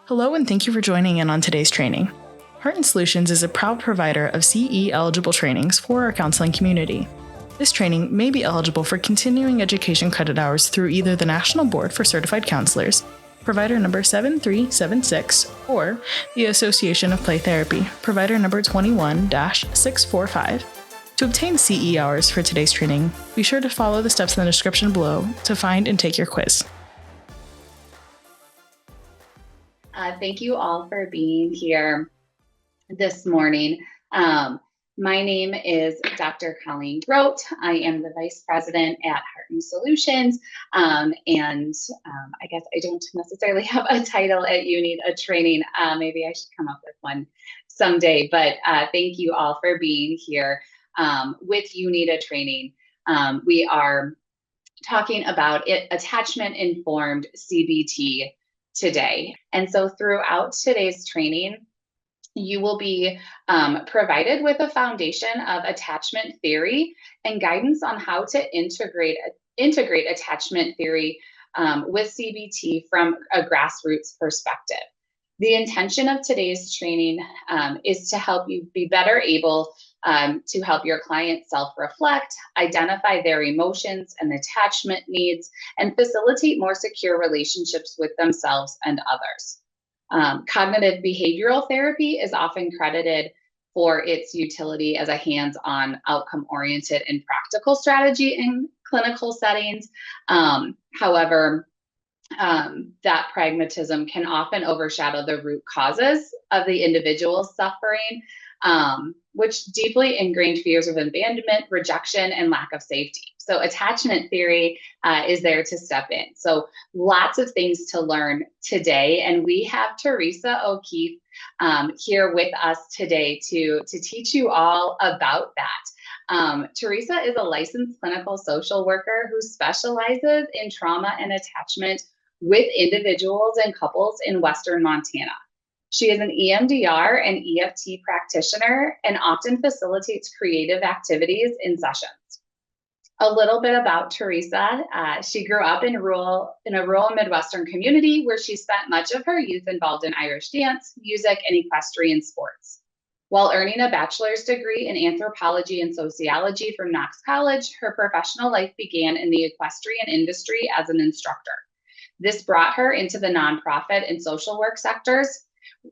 Hello and thank you for joining in on today's training. Heart & Solutions is a proud provider of CE-eligible trainings for our counseling community. This training may be eligible for continuing education credit hours through either the National Board for Certified Counselors, provider number 7376, or the Association of Play Therapy, provider number 21-645. To obtain CE hours for today's training, be sure to follow the steps in the description below to find and take your quiz. Thank you all for being here this morning. My name is Dr. Colleen Grote. I am the Vice President at Heart & Solutions, and I guess I don't necessarily have a title at You Need a Training. Maybe I should come up with one someday, but thank you all for being here with You Need a Training. We are talking about attachment-informed CBT today. And so throughout today's training, you will be provided with a foundation of attachment theory and guidance on how to integrate attachment theory with CBT from a grassroots perspective. The intention of today's training is to help you be better able to help your client self-reflect, identify their emotions and attachment needs, and facilitate more secure relationships with themselves and others. Cognitive behavioral therapy is often credited for its utility as a hands-on, outcome-oriented, and practical strategy in clinical settings. However, that pragmatism can often overshadow the root causes of the individual's suffering, which deeply ingrained fears of abandonment, rejection, and lack of safety. So attachment theory is there to step in. So lots of things to learn today. And we have Theresa O'Keefe here with us today to teach you all about that. Theresa is a licensed clinical social worker who specializes in trauma and attachment with individuals and couples in Western Montana. She is an EMDR and EFT practitioner and often facilitates creative activities in sessions. A little bit about Theresa. She grew up in a rural Midwestern community where she spent much of her youth involved in Irish dance, music, and equestrian sports. While earning a bachelor's degree in anthropology and sociology from Knox College, her professional life began in the equestrian industry as an instructor. This brought her into the nonprofit and social work sectors.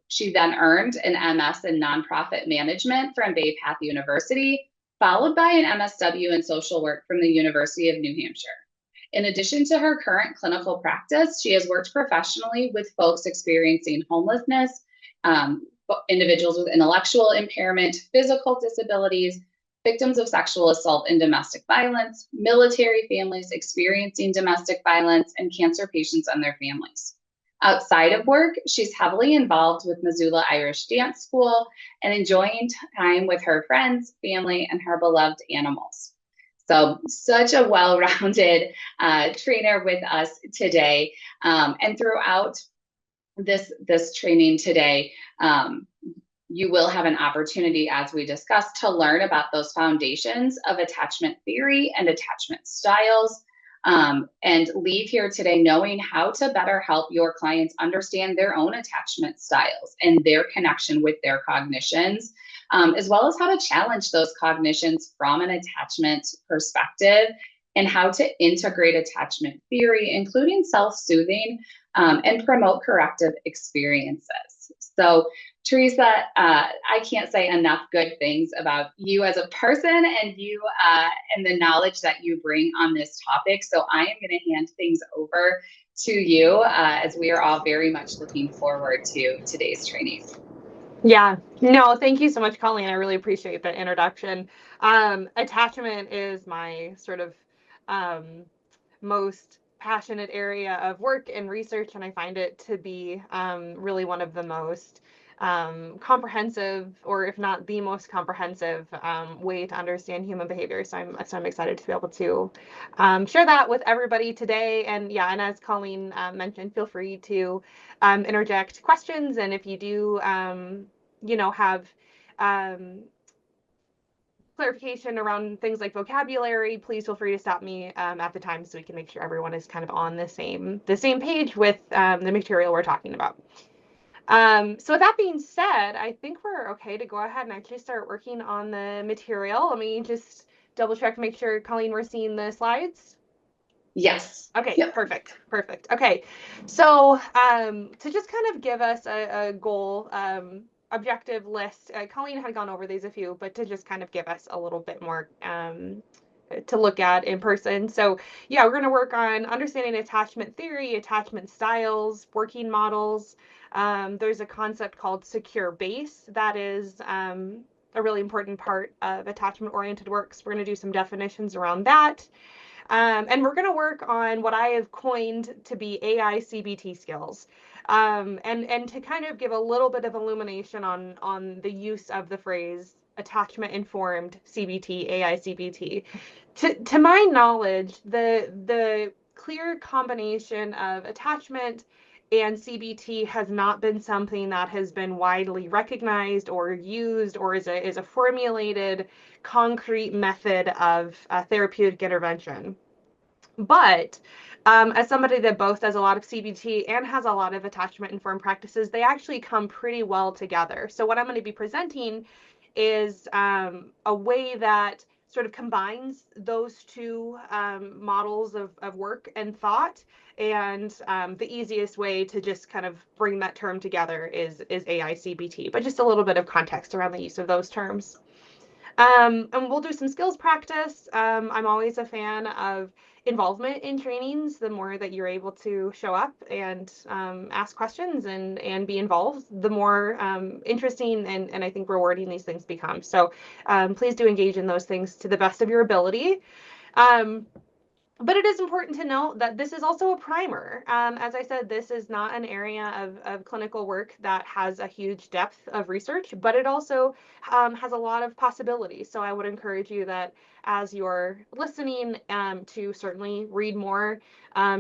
She then earned an MS in nonprofit management from Bay Path University, followed by an MSW in social work from the University of New Hampshire. In addition to her current clinical practice, she has worked professionally with folks experiencing homelessness, individuals with intellectual impairment, physical disabilities, victims of sexual assault and domestic violence, military families experiencing domestic violence, and cancer patients and their families. Outside of work, she's heavily involved with Missoula Irish Dance School and enjoying time with her friends, family, and her beloved animals. So such a well-rounded trainer with us today. And throughout this training today, you will have an opportunity, as we discussed, to learn about those foundations of attachment theory and attachment styles, and leave here today knowing how to better help your clients understand their own attachment styles and their connection with their cognitions, as well as how to challenge those cognitions from an attachment perspective and how to integrate attachment theory, including self-soothing, and promote corrective experiences. So Theresa, I can't say enough good things about you as a person and you and the knowledge that you bring on this topic. So I am going to hand things over to you as we are all very much looking forward to today's training. Yeah, no, thank you so much, Colleen. I really appreciate that introduction. Attachment is my sort of most passionate area of work and research, and I find it to be really one of the most comprehensive, or if not the most comprehensive way to understand human behavior. So I'm excited to be able to share that with everybody today. And yeah, and as Colleen mentioned, feel free to interject questions. And if you do, have clarification around things like vocabulary, please feel free to stop me at the time so we can make sure everyone is kind of on the same page with the material we're talking about. So with that being said, I think we're okay to go ahead and actually start working on the material. Let me just double check, make sure, Colleen, we're seeing the slides. Yes. Okay, Yep. perfect. Okay, so to just kind of give us a goal objective list, Colleen had gone over these a few, but to just kind of give us a little bit more to look at in person. So yeah, we're going to work on understanding attachment theory, attachment styles, working models. There's a concept called secure base that is a really important part of attachment-oriented work. So we're going to do some definitions around that. And we're going to work on what I have coined to be AI CBT skills. And to kind of give a little bit of illumination on the use of the phrase attachment informed CBT, AI CBT. To my knowledge, the clear combination of attachment and CBT has not been something that has been widely recognized or used or is a formulated concrete method of therapeutic intervention. But as somebody that both does a lot of CBT and has a lot of attachment informed practices, they actually come pretty well together. So what I'm going to be presenting is a way that sort of combines those two models of work and thought. And the easiest way to just kind of bring that term together is AI CBT, but just a little bit of context around the use of those terms. And we'll do some skills practice. I'm always a fan of involvement in trainings. The more that you're able to show up and ask questions and be involved, the more interesting and I think rewarding these things become. So please do engage in those things to the best of your ability. But it is important to note that this is also a primer. As I said, this is not an area of clinical work that has a huge depth of research, but it also has a lot of possibilities. So I would encourage you that as you're listening to certainly read more,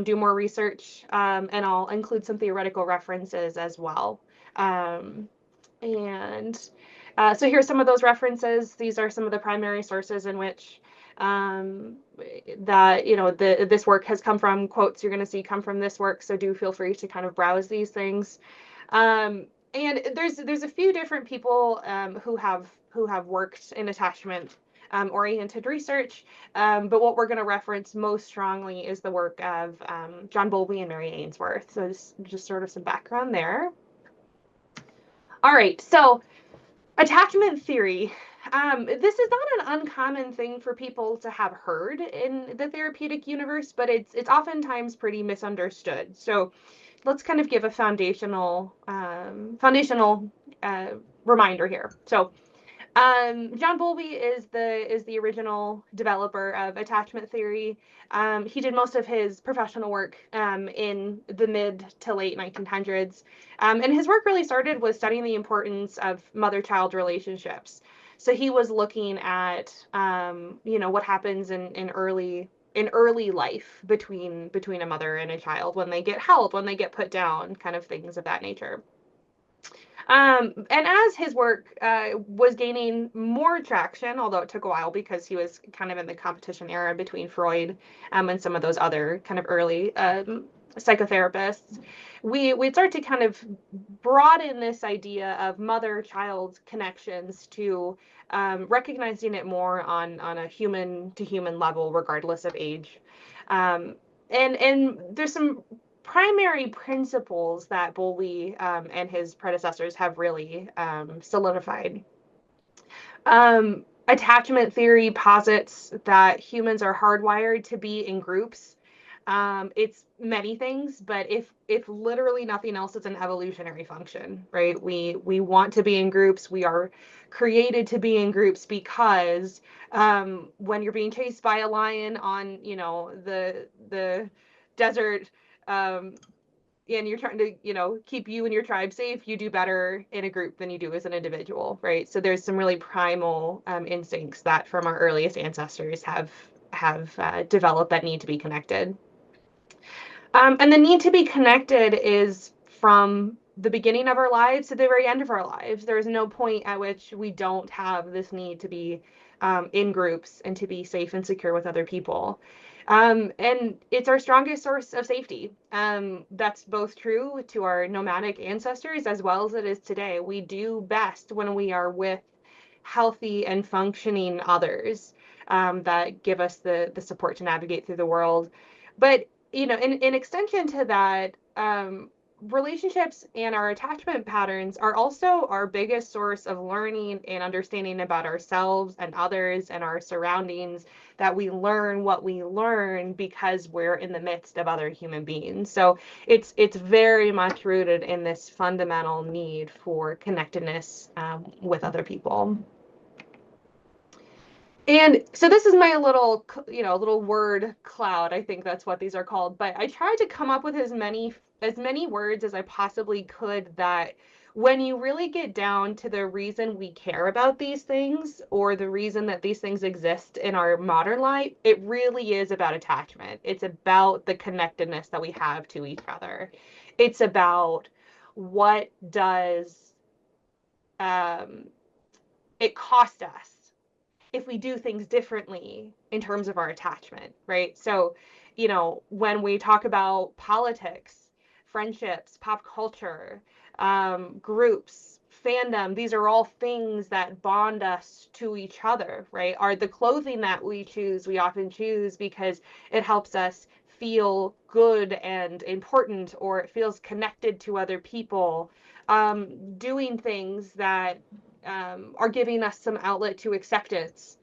do more research, and I'll include some theoretical references as well. So here's some of those references. These are some of the primary sources in which that this work has come from. Quotes you're going to see come from this work, so do feel free to kind of browse these things. And there's a few different people who have worked in attachment oriented research, but what we're going to reference most strongly is the work of John Bowlby and Mary Ainsworth. So just sort of some background there. All right, so attachment theory. This is not an uncommon thing for people to have heard in the therapeutic universe, but it's oftentimes pretty misunderstood. So let's kind of give a foundational reminder here. So John Bowlby is the original developer of attachment theory. He did most of his professional work in the mid to late 1900s. And his work really started with studying the importance of mother-child relationships. So he was looking at, what happens in early life between a mother and a child, when they get held, when they get put down, kind of things of that nature. And as his work was gaining more traction, although it took a while because he was kind of in the competition era between Freud and some of those other kind of early psychotherapists, we'd start to kind of broaden this idea of mother-child connections to recognizing it more on a human-to-human level, regardless of age. And there's some primary principles that Bowlby and his predecessors have really solidified. Attachment theory posits that humans are hardwired to be in groups. It's many things, but if literally nothing else, it's an evolutionary function, right? We want to be in groups. We are created to be in groups because when you're being chased by a lion on, the desert, and you're trying to, keep you and your tribe safe, you do better in a group than you do as an individual, right? So there's some really primal instincts that from our earliest ancestors have developed that need to be connected. And the need to be connected is from the beginning of our lives to the very end of our lives. There is no point at which we don't have this need to be in groups and to be safe and secure with other people. And it's our strongest source of safety. That's both true to our nomadic ancestors as well as it is today. We do best when we are with healthy and functioning others that give us the support to navigate through the world. But, you know, in extension to that, relationships and our attachment patterns are also our biggest source of learning and understanding about ourselves and others and our surroundings, that we learn what we learn because we're in the midst of other human beings. So it's very much rooted in this fundamental need for connectedness with other people. And so this is my little, little word cloud. I think that's what these are called. But I tried to come up with as many words as I possibly could that when you really get down to the reason we care about these things, or the reason that these things exist in our modern life, it really is about attachment. It's about the connectedness that we have to each other. It's about what does it cost us if we do things differently in terms of our attachment, right? So, you know, when we talk about politics, friendships, pop culture, groups, fandom, these are all things that bond us to each other, right? Are the clothing that we choose, we often choose because it helps us feel good and important, or it feels connected to other people. Doing things that are giving us some outlet to acceptance.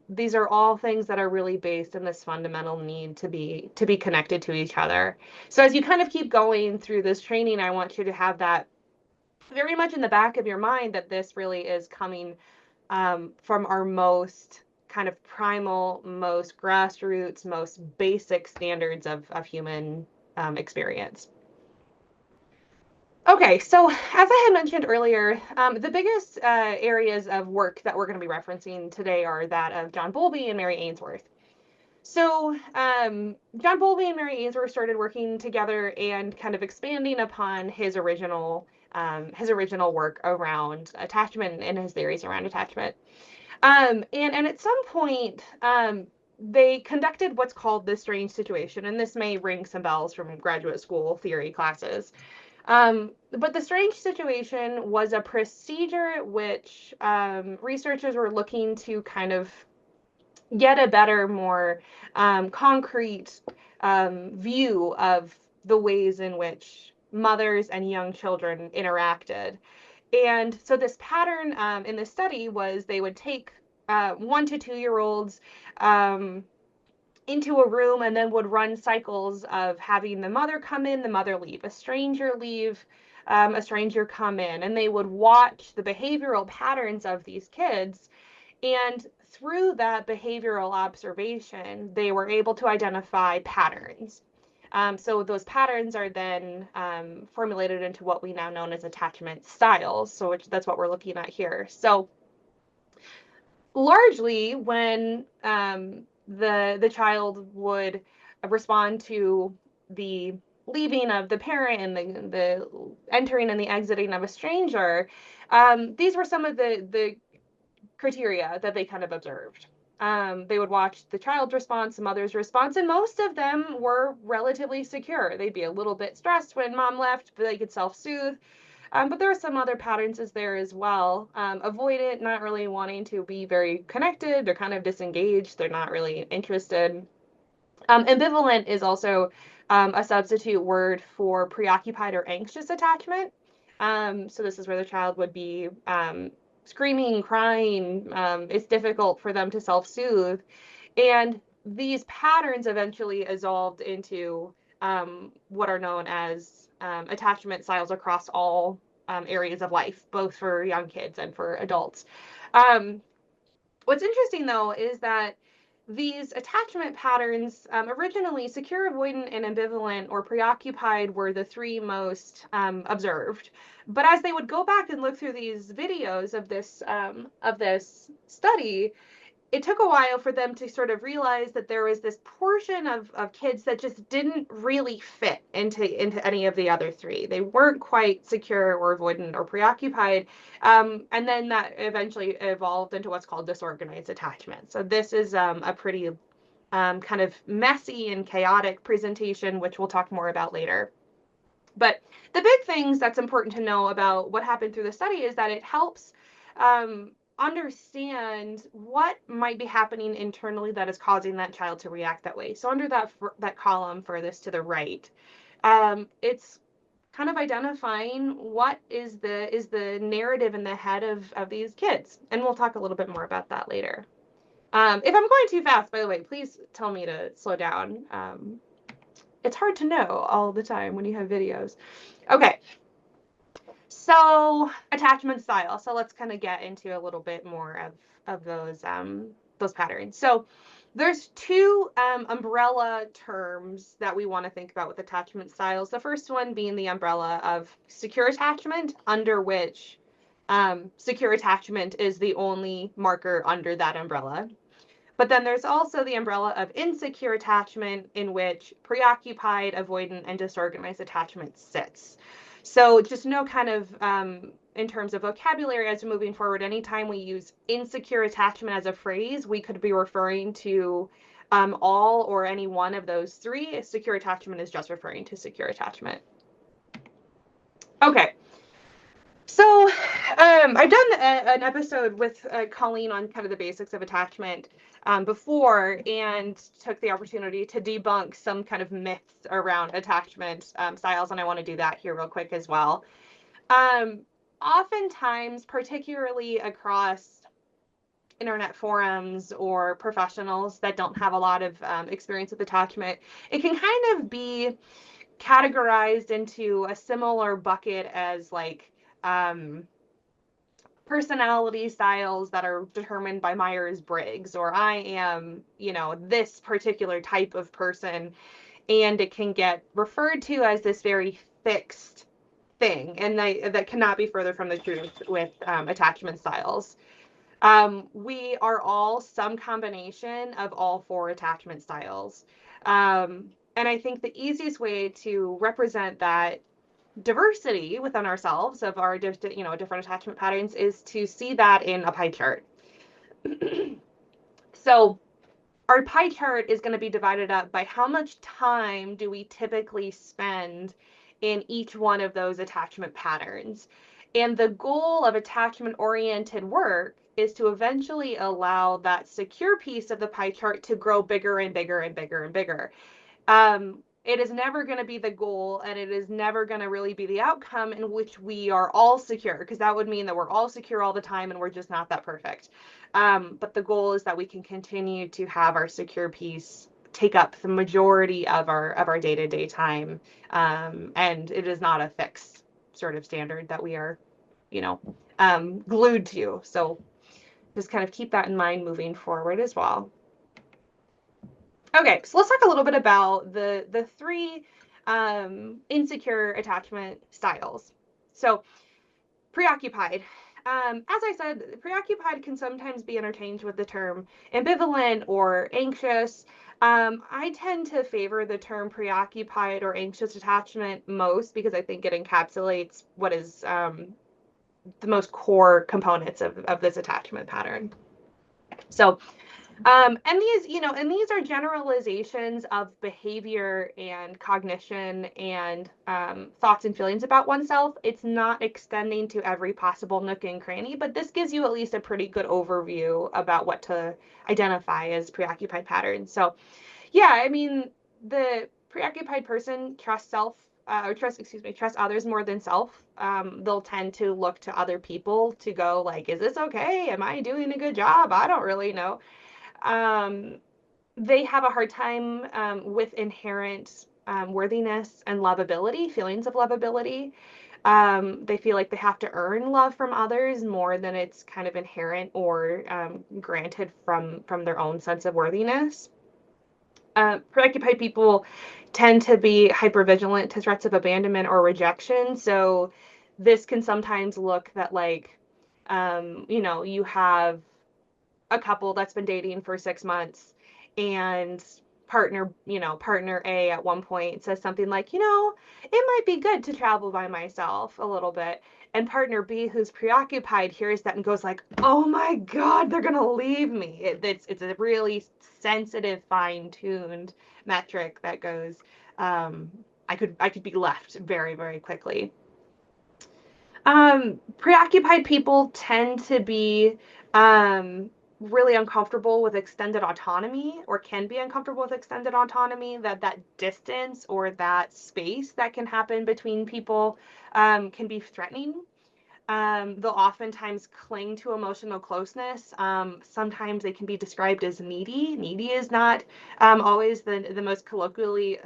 These are all things that are really based in this fundamental need to be connected to each other. So as you kind of keep going through this training, I want you to have that very much in the back of your mind, that this really is coming from our most kind of primal, most grassroots, most basic standards of human experience. Okay, so as I had mentioned earlier, the biggest areas of work that we're going to be referencing today are that of John Bowlby and Mary Ainsworth. So John Bowlby and Mary Ainsworth started working together and kind of expanding upon his original work around attachment and his theories around attachment. And at some point, they conducted what's called the strange situation, and this may ring some bells from graduate school theory classes. But the strange situation was a procedure which researchers were looking to kind of get a better, more concrete view of the ways in which mothers and young children interacted. And so this pattern in this study was they would take 1 to 2 year olds into a room and then would run cycles of having the mother come in, the mother leave, a stranger leave, a stranger come in, and they would watch the behavioral patterns of these kids. And through that behavioral observation, they were able to identify patterns. So those patterns are then formulated into what we now know as attachment styles. So that's what we're looking at here. So largely when the child would respond to the leaving of the parent and the entering and the exiting of a stranger, these were some of the criteria that they kind of observed. They would watch the child's response, the mother's response, and most of them were relatively secure. They'd be a little bit stressed when mom left, but they could self-soothe. But there are some other patterns there as well. Avoidant, not really wanting to be very connected. They're kind of disengaged. They're not really interested. Ambivalent is also a substitute word for preoccupied or anxious attachment. So this is where the child would be screaming, crying. It's difficult for them to self-soothe. And these patterns eventually evolved into what are known as attachment styles across all areas of life, both for young kids and for adults. What's interesting, though, is that these attachment patterns, originally secure, avoidant, and ambivalent or preoccupied were the 3 most observed. But as they would go back and look through these videos of this study, it took a while for them to sort of realize that there was this portion of kids that just didn't really fit into any of the other three. They weren't quite secure or avoidant or preoccupied. And then that eventually evolved into what's called disorganized attachment. So this is a pretty kind of messy and chaotic presentation, which we'll talk more about later. But the big things that's important to know about what happened through the study is that it helps understand what might be happening internally that is causing that child to react that way. So under that column furthest to the right, it's kind of identifying what is the narrative in the head of these kids. And we'll talk a little bit more about that later. If I'm going too fast, by the way, please tell me to slow down. It's hard to know all the time when you have videos. Okay. So attachment style. So let's kind of get into a little bit more of those patterns. So there's two umbrella terms that we want to think about with attachment styles. The first one being the umbrella of secure attachment, under which secure attachment is the only marker under that umbrella. But then there's also the umbrella of insecure attachment, in which preoccupied, avoidant, and disorganized attachment sits. So just know kind of in terms of vocabulary as we're moving forward, anytime we use insecure attachment as a phrase, we could be referring to all or any one of those three. Secure attachment is just referring to secure attachment. Okay. So I've done an episode with Colleen on kind of the basics of attachment before, and took the opportunity to debunk some kind of myths around attachment styles, and I want to do that here real quick as well. Oftentimes, particularly across internet forums or professionals that don't have a lot of experience with attachment, it can kind of be categorized into a similar bucket as like personality styles that are determined by Myers-Briggs, or I am, this particular type of person, and it can get referred to as this very fixed thing, and that cannot be further from the truth with attachment styles. We are all some combination of all four attachment styles, and I think the easiest way to represent that diversity within ourselves of our different attachment patterns is to see that in a pie chart. So our pie chart is going to be divided up by how much time do we typically spend in each one of those attachment patterns. And the goal of attachment-oriented work is to eventually allow that secure piece of the pie chart to grow bigger and bigger and bigger and bigger. It is never going to be the goal, and it is never going to really be the outcome in which we are all secure, because that would mean that we're all secure all the time and we're just not that perfect. But the goal is that we can continue to have our secure piece take up the majority of our day-to-day time, and it is not a fixed sort of standard that we are, glued to. So just kind of keep that in mind moving forward as well. Okay, so let's talk a little bit about the three insecure attachment styles. So preoccupied. As I said, preoccupied can sometimes be interchanged with the term ambivalent or anxious. I tend to favor the term preoccupied or anxious attachment most, because I think it encapsulates what is the most core components of this attachment pattern. So and these are generalizations of behavior and cognition and thoughts and feelings about oneself. It's not extending to every possible nook and cranny, but this gives you at least a pretty good overview about what to identify as preoccupied patterns. So yeah, I mean, the preoccupied person trusts others more than self. They'll tend to look to other people to go like, is this okay? Am I doing a good job? I don't really know. They have a hard time with inherent worthiness and lovability, feelings of lovability. They feel like they have to earn love from others more than it's kind of inherent or granted from their own sense of worthiness. Preoccupied people tend to be hypervigilant to threats of abandonment or rejection. So this can sometimes look that like, you have a couple that's been dating for 6 months, and partner A at one point says something like, it might be good to travel by myself a little bit. And partner B, who's preoccupied, hears that and goes like, oh my God, they're going to leave me. It's a really sensitive, fine-tuned metric that goes, I could be left very, very quickly. Preoccupied people tend to be really uncomfortable with extended autonomy, or can be uncomfortable with extended autonomy, that distance or that space that can happen between people can be threatening. They'll oftentimes cling to emotional closeness. Sometimes they can be described as needy. Needy is not always the most colloquially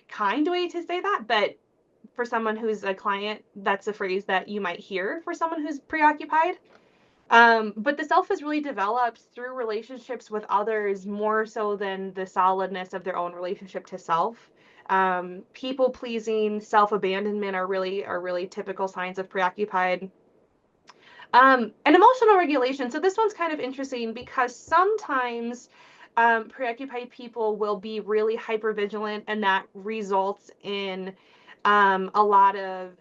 kind way to say that, but for someone who's a client, that's a phrase that you might hear for someone who's preoccupied. But the self is really developed through relationships with others more so than the solidness of their own relationship to self. People pleasing, self-abandonment are really typical signs of preoccupied. And emotional regulation. So this one's kind of interesting because sometimes preoccupied people will be really hypervigilant, and that results in a lot of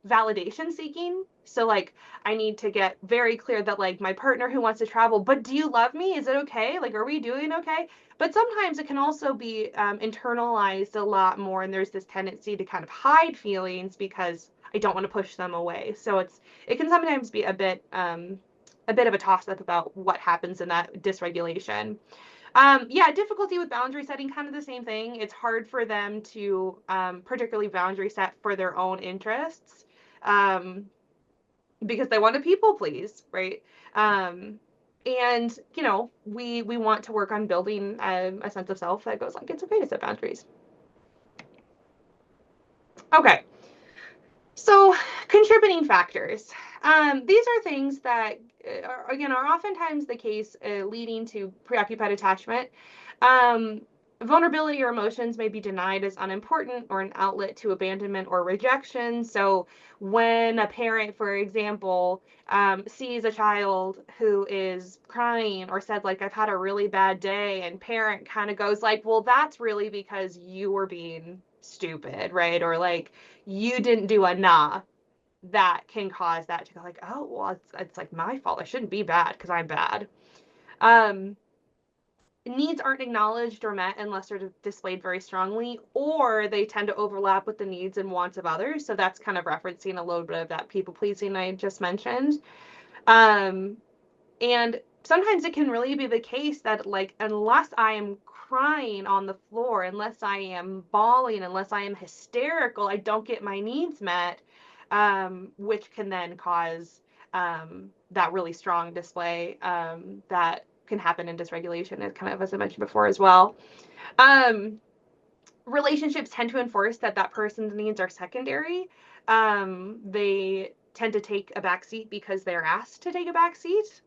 validation seeking. So like, I need to get very clear that like my partner who wants to travel, but do you love me? Is it okay? Like, are we doing okay? But sometimes it can also be internalized a lot more, and there's this tendency to kind of hide feelings because I don't want to push them away. So it can sometimes be a bit of a toss-up about what happens in that dysregulation. Yeah, difficulty with boundary setting, kind of the same thing. It's hard for them to particularly boundary set for their own interests because they want to people please, right? And we want to work on building a sense of self that goes like, it's okay to set boundaries. Okay, so contributing factors. These are things that are oftentimes the case leading to preoccupied attachment. Vulnerability or emotions may be denied as unimportant or an outlet to abandonment or rejection. So when a parent, for example, sees a child who is crying or said like, I've had a really bad day, and parent kind of goes like, well, that's really because you were being stupid, right? Or like, you didn't do enough. That can cause that to go like, oh, well, it's like my fault. I shouldn't be bad because I'm bad. Needs aren't acknowledged or met unless they're displayed very strongly, or they tend to overlap with the needs and wants of others. So that's kind of referencing a little bit of that people pleasing I just mentioned. And sometimes it can really be the case that like, unless I am crying on the floor, unless I am bawling, unless I am hysterical, I don't get my needs met, which can then cause that really strong display that can happen in dysregulation, kind of as I mentioned before as well. Relationships tend to enforce that person's needs are secondary. They tend to take a backseat because they're asked to take a backseat.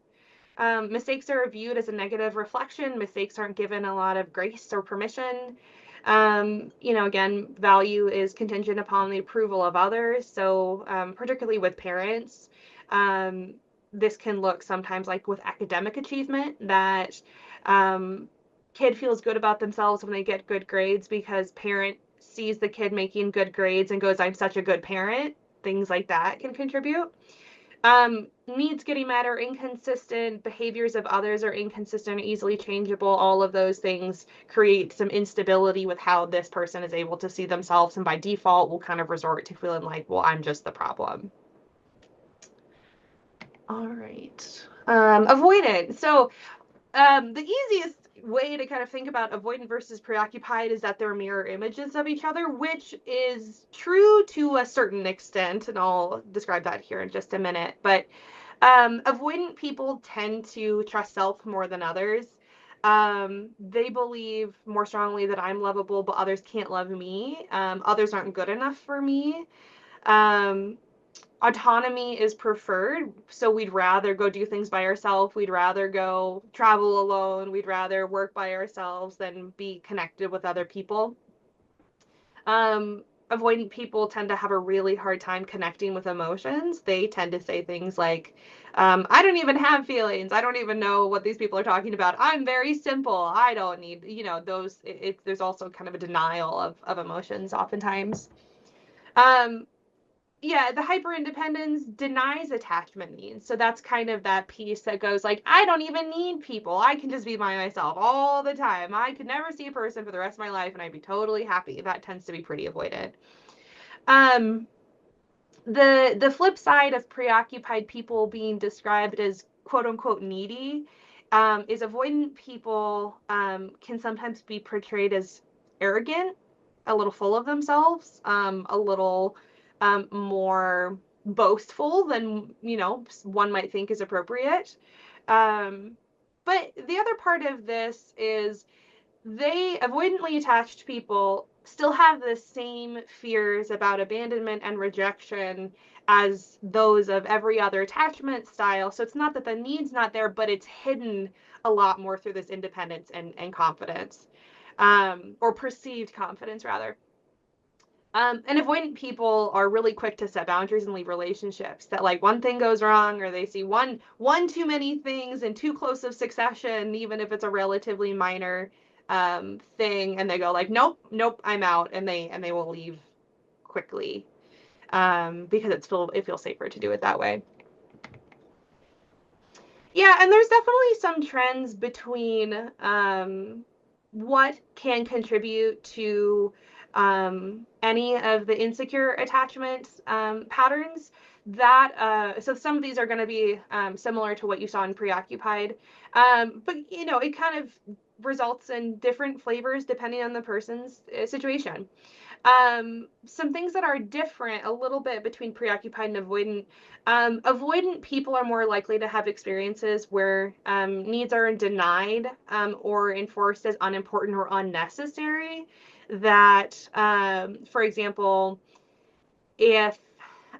Mistakes are viewed as a negative reflection. Mistakes aren't given a lot of grace or permission. Again, value is contingent upon the approval of others. So particularly with parents, this can look sometimes like with academic achievement, that kid feels good about themselves when they get good grades because parent sees the kid making good grades and goes, I'm such a good parent. Things like that can contribute. Needs getting met are inconsistent, behaviors of others are inconsistent, easily changeable. All of those things create some instability with how this person is able to see themselves, and by default will kind of resort to feeling like, well, I'm just the problem. All right. Avoidant. So the easiest way to kind of think about avoidant versus preoccupied is that they're mirror images of each other, which is true to a certain extent, and I'll describe that here in just a minute. But avoidant people tend to trust self more than others. They believe more strongly that I'm lovable, but others can't love me. Others aren't good enough for me. Autonomy is preferred, so we'd rather go do things by ourselves. We'd rather go travel alone. We'd rather work by ourselves than be connected with other people. avoidant people tend to have a really hard time connecting with emotions. They tend to say things like, I don't even have feelings. I don't even know what these people are talking about. I'm very simple. I don't need, those. There's also kind of a denial of emotions oftentimes. Yeah, the hyper-independence denies attachment needs. So that's kind of that piece that goes like, I don't even need people. I can just be by myself all the time. I could never see a person for the rest of my life and I'd be totally happy. That tends to be pretty avoided. The flip side of preoccupied people being described as quote unquote needy is avoidant people can sometimes be portrayed as arrogant, a little full of themselves, a little more boastful than one might think is appropriate. But the other part of this is they avoidantly attached people still have the same fears about abandonment and rejection as those of every other attachment style. So it's not that the need's not there, but it's hidden a lot more through this independence and confidence, or perceived confidence rather. And avoidant people are really quick to set boundaries and leave relationships that like one thing goes wrong or they see one too many things in too close of succession, even if it's a relatively minor thing, and they go like, nope, I'm out, and they will leave quickly because it feels safer to do it that way. Yeah, and there's definitely some trends between what can contribute to any of the insecure attachment patterns that so some of these are going to be similar to what you saw in preoccupied, but it kind of results in different flavors depending on the person's situation. Some things that are different a little bit between preoccupied and avoidant. Avoidant people are more likely to have experiences where needs are denied or enforced as unimportant or unnecessary. That, for example, if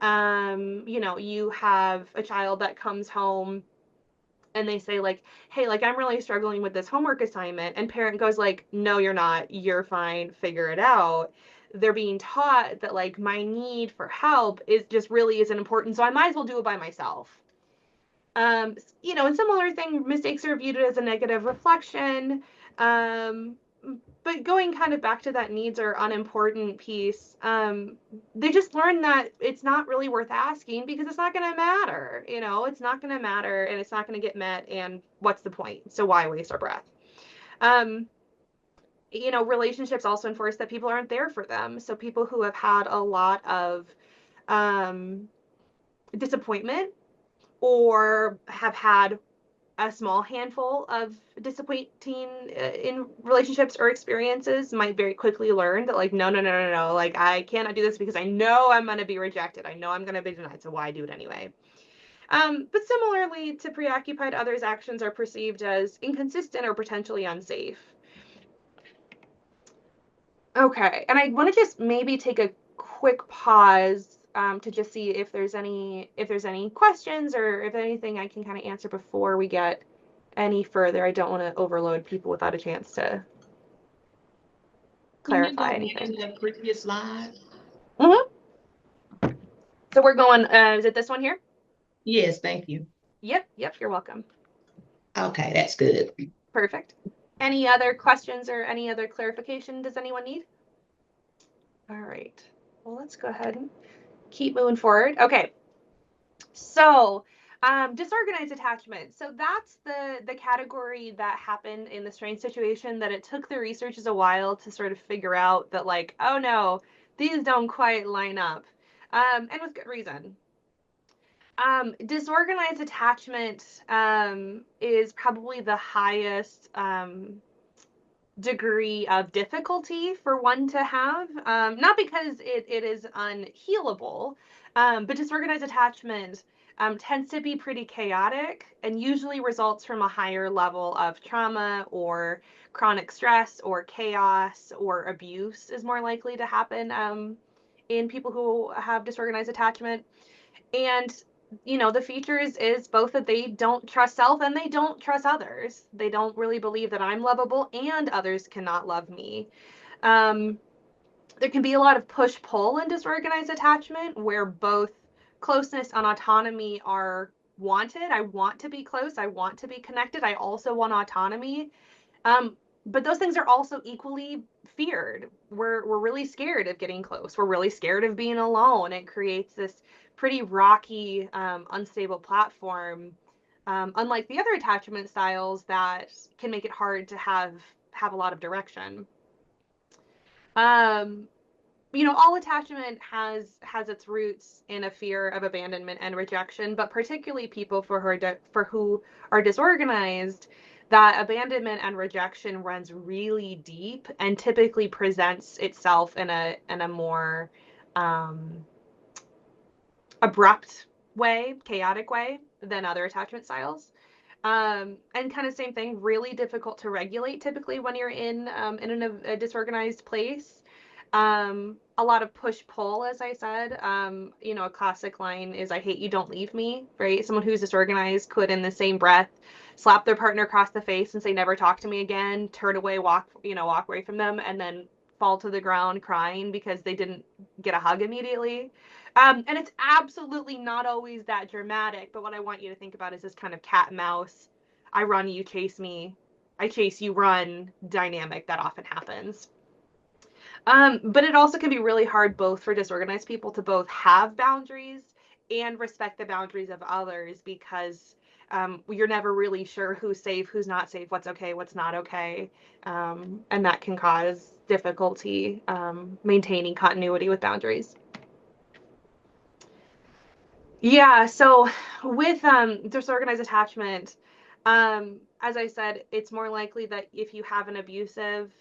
you have a child that comes home and they say like, hey, like I'm really struggling with this homework assignment, and parent goes like, no, you're not, you're fine, figure it out. They're being taught that like my need for help is just really isn't important, so I might as well do it by myself. And similar thing, mistakes are viewed as a negative reflection. But going kind of back to that needs are unimportant piece, they just learn that it's not really worth asking because it's not going to matter. It's not going to matter and it's not going to get met. And what's the point? So why waste our breath? Relationships also enforce that people aren't there for them. So people who have had a lot of disappointment or have had a small handful of disappointing in relationships or experiences might very quickly learn that like, no, like I cannot do this because I know I'm going to be rejected. I know I'm going to be denied. So why do it anyway? But similarly to preoccupied, others' actions are perceived as inconsistent or potentially unsafe. Okay, and I want to just maybe take a quick pause to just see if there's any questions or if anything I can kind of answer before we get any further. I don't want to overload people without a chance to clarify anything. To that previous slide? Mm-hmm. So we're going, is it this one here? Yes, thank you. Yep, you're welcome. Okay, that's good. Perfect. Any other questions or any other clarification does anyone need? All right, well, let's go ahead and keep moving forward. Okay, so disorganized attachment. So that's the category that happened in the strange situation that it took the researchers a while to sort of figure out that like, oh no, these don't quite line up, and with good reason. Disorganized attachment is probably the highest degree of difficulty for one to have, not because it is unhealable, but disorganized attachment tends to be pretty chaotic and usually results from a higher level of trauma or chronic stress or chaos or abuse is more likely to happen in people who have disorganized attachment. And the features is both that they don't trust self and they don't trust others. They don't really believe that I'm lovable and others cannot love me. There can be a lot of push-pull in disorganized attachment where both closeness and autonomy are wanted. I want to be close. I want to be connected. I also want autonomy. But those things are also equally feared. We're really scared of getting close. We're really scared of being alone. It creates this pretty rocky, unstable platform. Unlike the other attachment styles that can make it hard to have a lot of direction. All attachment has its roots in a fear of abandonment and rejection, but particularly people for who are disorganized, that abandonment and rejection runs really deep and typically presents itself in a more abrupt way, chaotic way than other attachment styles. And kind of same thing, really difficult to regulate typically when you're in a disorganized place. A lot of push-pull, as I said. A classic line is, "I hate you, don't leave me," right? Someone who's disorganized could, in the same breath, slap their partner across the face and say, "Never talk to me again," turn away, walk away from them, and then fall to the ground crying because they didn't get a hug immediately. And it's absolutely not always that dramatic, but what I want you to think about is this kind of cat and mouse, I run, you chase me, I chase, you run dynamic that often happens. But it also can be really hard both for disorganized people to both have boundaries and respect the boundaries of others, because you're never really sure who's safe, who's not safe, what's okay, what's not okay. And that can cause difficulty maintaining continuity with boundaries. Yeah, so with disorganized attachment, as I said, it's more likely that if you have an abusive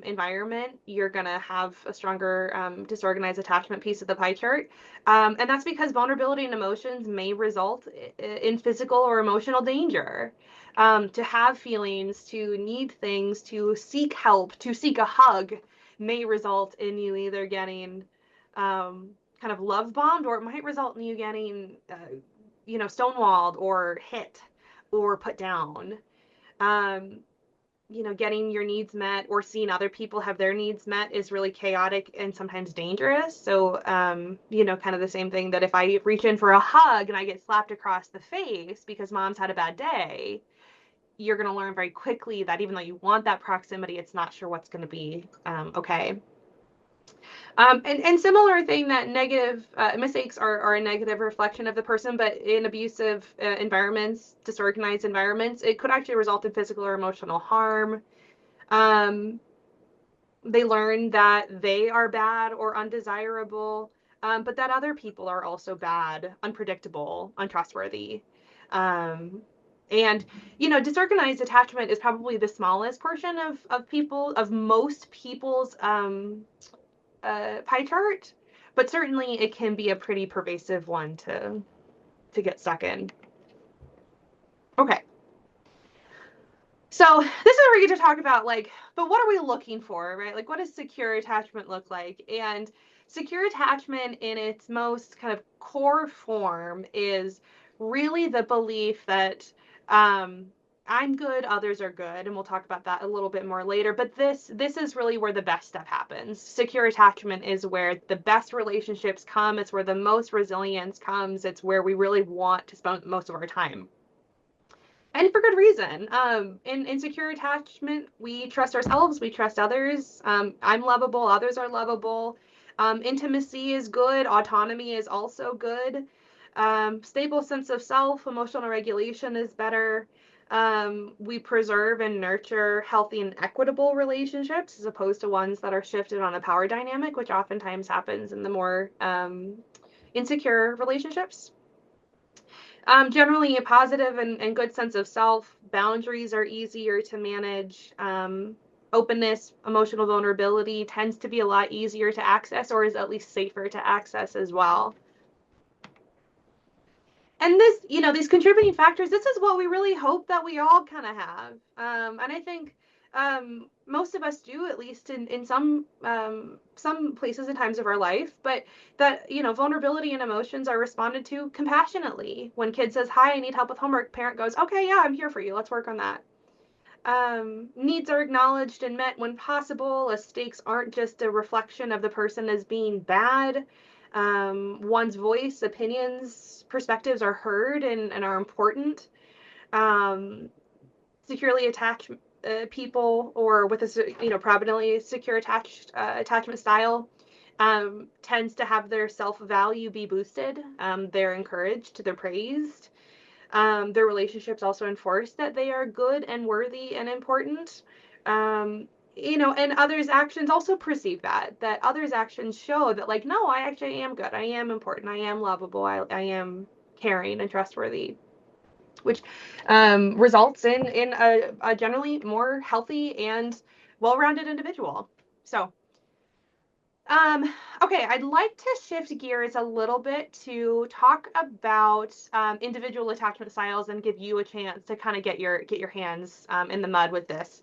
environment, you're going to have a stronger disorganized attachment piece of the pie chart. And that's because vulnerability and emotions may result in physical or emotional danger. To have feelings, to need things, to seek help, to seek a hug may result in you either getting kind of love bombed, or it might result in you getting, stonewalled or hit or put down. Getting your needs met or seeing other people have their needs met is really chaotic and sometimes dangerous. So, kind of the same thing that if I reach in for a hug and I get slapped across the face because mom's had a bad day, you're going to learn very quickly that even though you want that proximity, it's not sure what's going to be okay. And similar thing, that negative mistakes are a negative reflection of the person, but in abusive environments, disorganized environments, it could actually result in physical or emotional harm. They learn that they are bad or undesirable, but that other people are also bad, unpredictable, untrustworthy. And disorganized attachment is probably the smallest portion of most people's pie chart, but certainly it can be a pretty pervasive one to get stuck in. Okay. So this is where we get to talk about, but what are we looking for, right? Like, what does secure attachment look like? And secure attachment in its most kind of core form is really the belief that I'm good, others are good, and we'll talk about that a little bit more later. But this is really where the best stuff happens. Secure attachment is where the best relationships come. It's where the most resilience comes. It's where we really want to spend most of our time. And for good reason. In secure attachment, we trust ourselves, we trust others. I'm lovable, others are lovable. Intimacy is good, autonomy is also good. Stable sense of self, emotional regulation is better. We preserve and nurture healthy and equitable relationships as opposed to ones that are shifted on a power dynamic, which oftentimes happens in the more insecure relationships. Generally a positive and good sense of self. Boundaries are easier to manage. Openness, emotional vulnerability tends to be a lot easier to access, or is at least safer to access as well. And this, these contributing factors, this is what we really hope that we all kind of have. And I think most of us do, at least in some places and times of our life, but that, vulnerability and emotions are responded to compassionately. When kid says, "Hi, I need help with homework," parent goes, "Okay, yeah, I'm here for you. Let's work on that." Needs are acknowledged and met when possible. Mistakes aren't just a reflection of the person as being bad. One's voice, opinions, perspectives are heard and are important. Securely attached people, or with a prominently secure attachment style, tends to have their self-value be boosted. They're encouraged, they're praised. Their relationships also enforce that they are good and worthy and important. And others' actions also perceive that others' actions show that, like, no, I actually am good. I am important. I am lovable. I am caring and trustworthy, which results in a generally more healthy and well-rounded individual. So, okay, I'd like to shift gears a little bit to talk about individual attachment styles and give you a chance to kind of get your hands in the mud with this.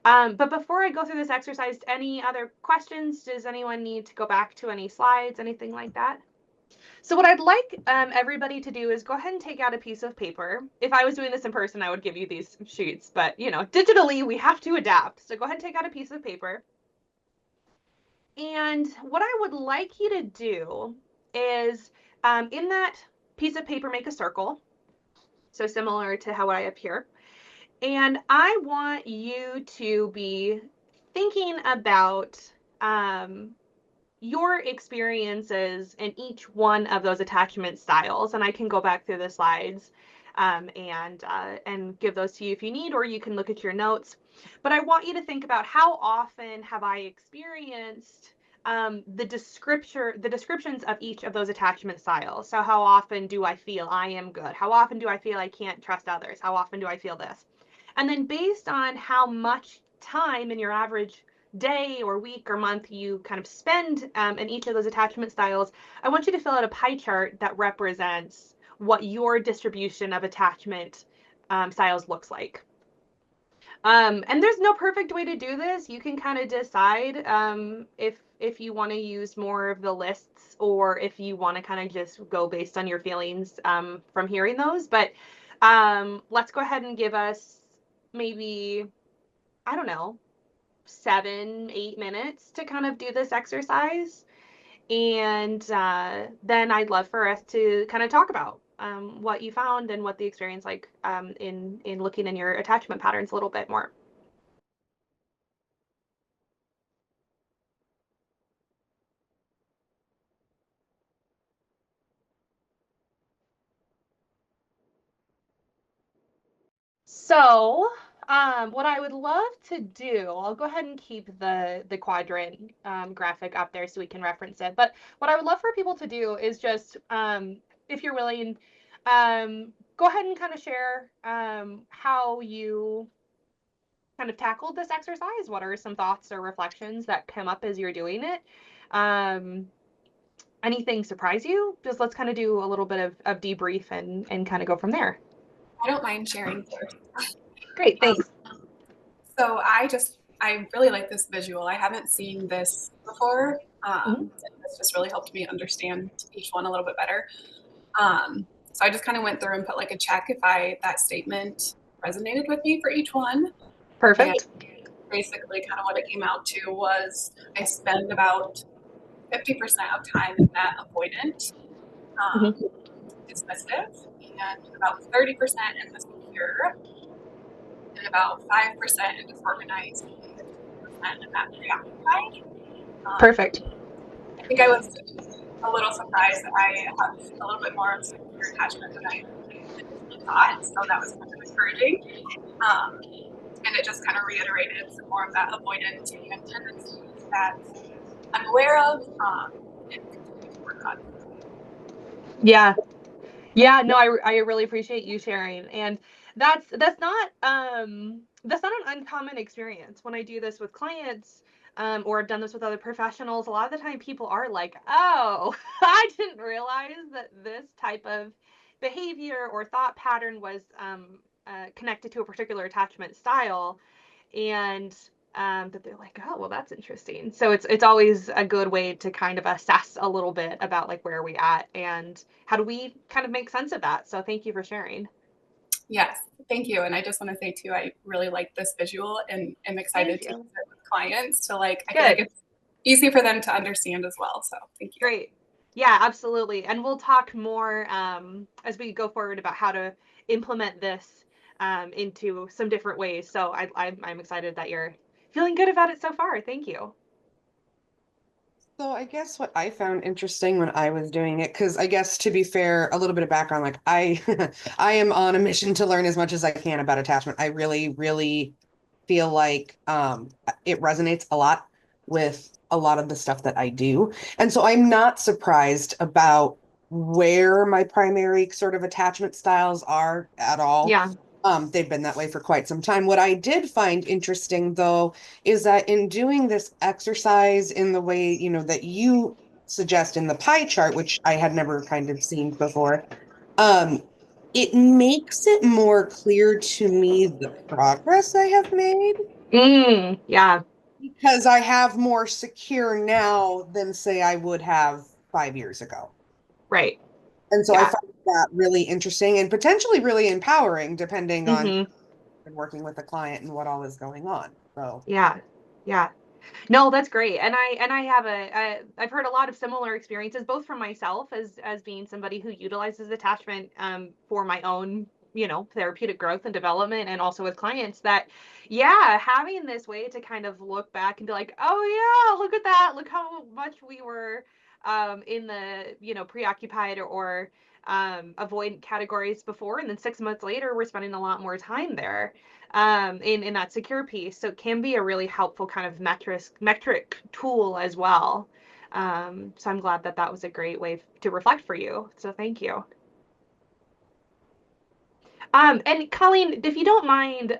But before I go through this exercise, any other questions? Does anyone need to go back to any slides, anything like that? So what I'd like everybody to do is go ahead and take out a piece of paper. If I was doing this in person, I would give you these sheets, but digitally we have to adapt. So go ahead and take out a piece of paper. And what I would like you to do is, in that piece of paper, make a circle. So similar to how I have here. And I want you to be thinking about your experiences in each one of those attachment styles. And I can go back through the slides and give those to you if you need, or you can look at your notes. But I want you to think about, how often have I experienced the descriptions of each of those attachment styles. So how often do I feel I am good? How often do I feel I can't trust others? How often do I feel this? And then based on how much time in your average day or week or month you kind of spend in each of those attachment styles, I want you to fill out a pie chart that represents what your distribution of attachment styles looks like. And there's no perfect way to do this. You can kind of decide if you want to use more of the lists, or if you want to kind of just go based on your feelings from hearing those. But let's go ahead and give us maybe, I don't know, 7-8 minutes to kind of do this exercise. And then I'd love for us to kind of talk about what you found and what the experience like in looking in your attachment patterns a little bit more. So what I would love to do, I'll go ahead and keep the quadrant graphic up there so we can reference it. But what I would love for people to do is just, if you're willing, go ahead and kind of share how you kind of tackled this exercise. What are some thoughts or reflections that come up as you're doing it? Anything surprise you? Just let's kind of do a little bit of debrief and kind of go from there. I don't mind sharing first. Great, thanks. So I really like this visual. I haven't seen this before. This just really helped me understand each one a little bit better. So I just kind of went through and put like a check if that statement resonated with me for each one. Perfect. And basically kind of what it came out to was I spend about 50% of time in that avoidant, dismissive, and about 30% in the secure, and about 5% in disorganized, and 50% in that preoccupied. Perfect. I think I was a little surprised that I have a little bit more of secure attachment than I initially thought, so that was kind of encouraging. And it just kind of reiterated some more of that avoidant and tendencies that I'm aware of and continue to work on. Yeah, no, I really appreciate you sharing. And that's not an uncommon experience. When I do this with clients, or I've done this with other professionals, a lot of the time people are like, oh, I didn't realize that this type of behavior or thought pattern was connected to a particular attachment style. And but they're like, oh, well, that's interesting. So it's always a good way to kind of assess a little bit about like where are we at and how do we kind of make sense of that. So thank you for sharing. Yes, thank you. And I just want to say too, I really like this visual and am excited to use it with clients to I feel like it's easy for them to understand as well. So thank you. Great. Yeah, absolutely. And we'll talk more as we go forward about how to implement this into some different ways. So I'm excited that you're feeling good about it so far. Thank you. So I guess what I found interesting when I was doing it, because I guess to be fair, a little bit of background, like I I am on a mission to learn as much as I can about attachment. I really, really feel like it resonates a lot with a lot of the stuff that I do. And so I'm not surprised about where my primary sort of attachment styles are at all. Yeah. They've been that way for quite some time. What I did find interesting, though, is that in doing this exercise in the way, you know, that you suggest in the pie chart, which I had never kind of seen before, it makes it more clear to me the progress I have made. Yeah. Because I have more secure now than, say, I would have 5 years ago. Right. And so I Yeah. find that really interesting and potentially really empowering, depending on Mm-hmm. working with the client and what all is going on. So Yeah. Yeah. No, that's great. And I have I've heard a lot of similar experiences, both from myself as being somebody who utilizes attachment for my own, you know, therapeutic growth and development, and also with clients that, yeah, having this way to kind of look back and be like, oh yeah, look at that, look how much we were in the, you know, preoccupied or avoidant categories before, and then 6 months later we're spending a lot more time there in that secure piece. So it can be a really helpful kind of metric tool as well. So I'm glad that was a great way to reflect for you. So thank you. And Colleen, if you don't mind,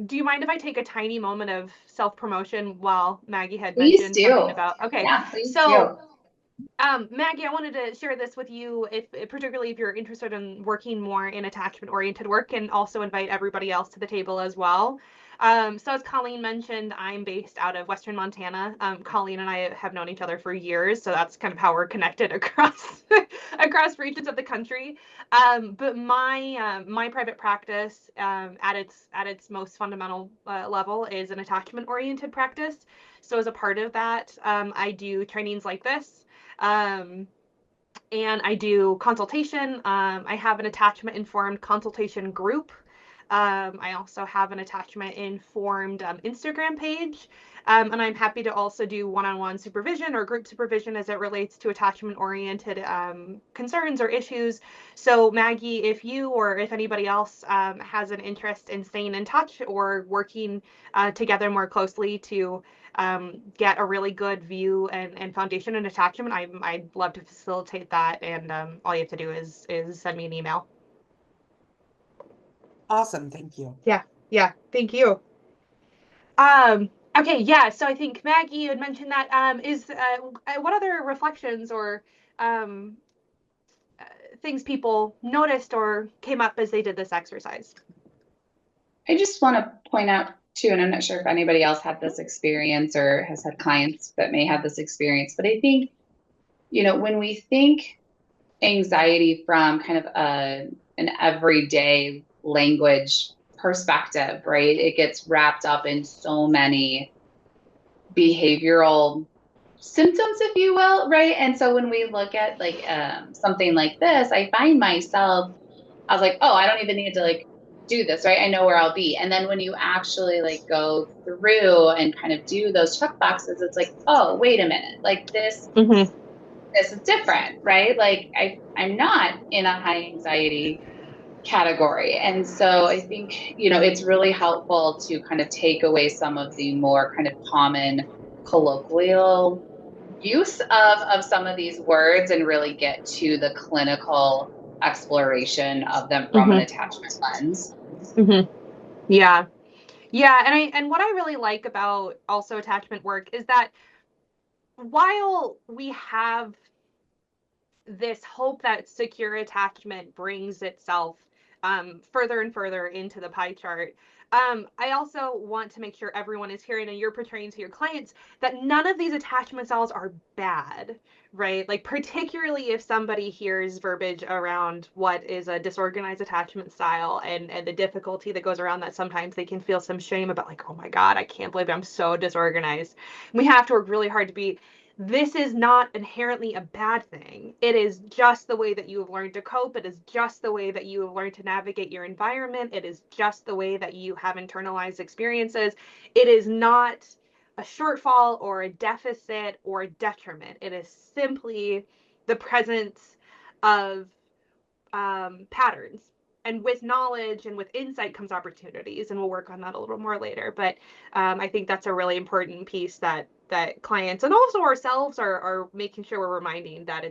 do you mind if I take a tiny moment of self-promotion while Maggie had mentioned something about, okay. Yeah, please so do. Maggie, I wanted to share this with you, particularly if you're interested in working more in attachment-oriented work, and also invite everybody else to the table as well. So as Colleen mentioned, I'm based out of Western Montana. Colleen and I have known each other for years, so that's kind of how we're connected across across regions of the country. But my private practice, at its most fundamental level, is an attachment-oriented practice. So as a part of that, I do trainings like this. And I do consultation. I have an attachment informed consultation group. I also have an attachment informed Instagram page. And I'm happy to also do one-on-one supervision or group supervision as it relates to attachment oriented concerns or issues. So Maggie, if you or if anybody else has an interest in staying in touch or working together more closely to get a really good view and foundation and attachment, I'd love to facilitate that. And all you have to do is send me an email. awesome. Thank you. Yeah. Thank you. Okay. Yeah. So I think Maggie, you had mentioned that what other reflections or things people noticed or came up as they did this exercise? I just want to point out too, and I'm not sure if anybody else had this experience or has had clients that may have this experience, but I think, you know, when we think anxiety from kind of an everyday language perspective, right, it gets wrapped up in so many behavioral symptoms, if you will, right? And so when we look at something like this, I find myself, I was like, oh, I don't even need to do this, right? I know where I'll be. And then when you actually go through and kind of do those check boxes, it's like, oh, wait a minute, this is different, right? I'm not in a high anxiety category. And so I think, you know, it's really helpful to kind of take away some of the more kind of common colloquial use of some of these words and really get to the clinical exploration of them from an attachment lens. Yeah. And what I really like about also attachment work is that while we have this hope that secure attachment brings itself further and further into the pie chart. I also want to make sure everyone is hearing and you're portraying to your clients that none of these attachment styles are bad, right? Like particularly if somebody hears verbiage around what is a disorganized attachment style and the difficulty that goes around that, sometimes they can feel some shame about like, oh my God, I can't believe I'm so disorganized. We have to work really hard to be. This is not inherently a bad thing. It is just the way that you have learned to cope. It is just the way that you have learned to navigate your environment. It is just the way that you have internalized experiences. It is not a shortfall or a deficit or a detriment. It is simply the presence of patterns. And with knowledge and with insight comes opportunities, and we'll work on that a little more later. But I think that's a really important piece that clients and also ourselves are making sure we're reminding that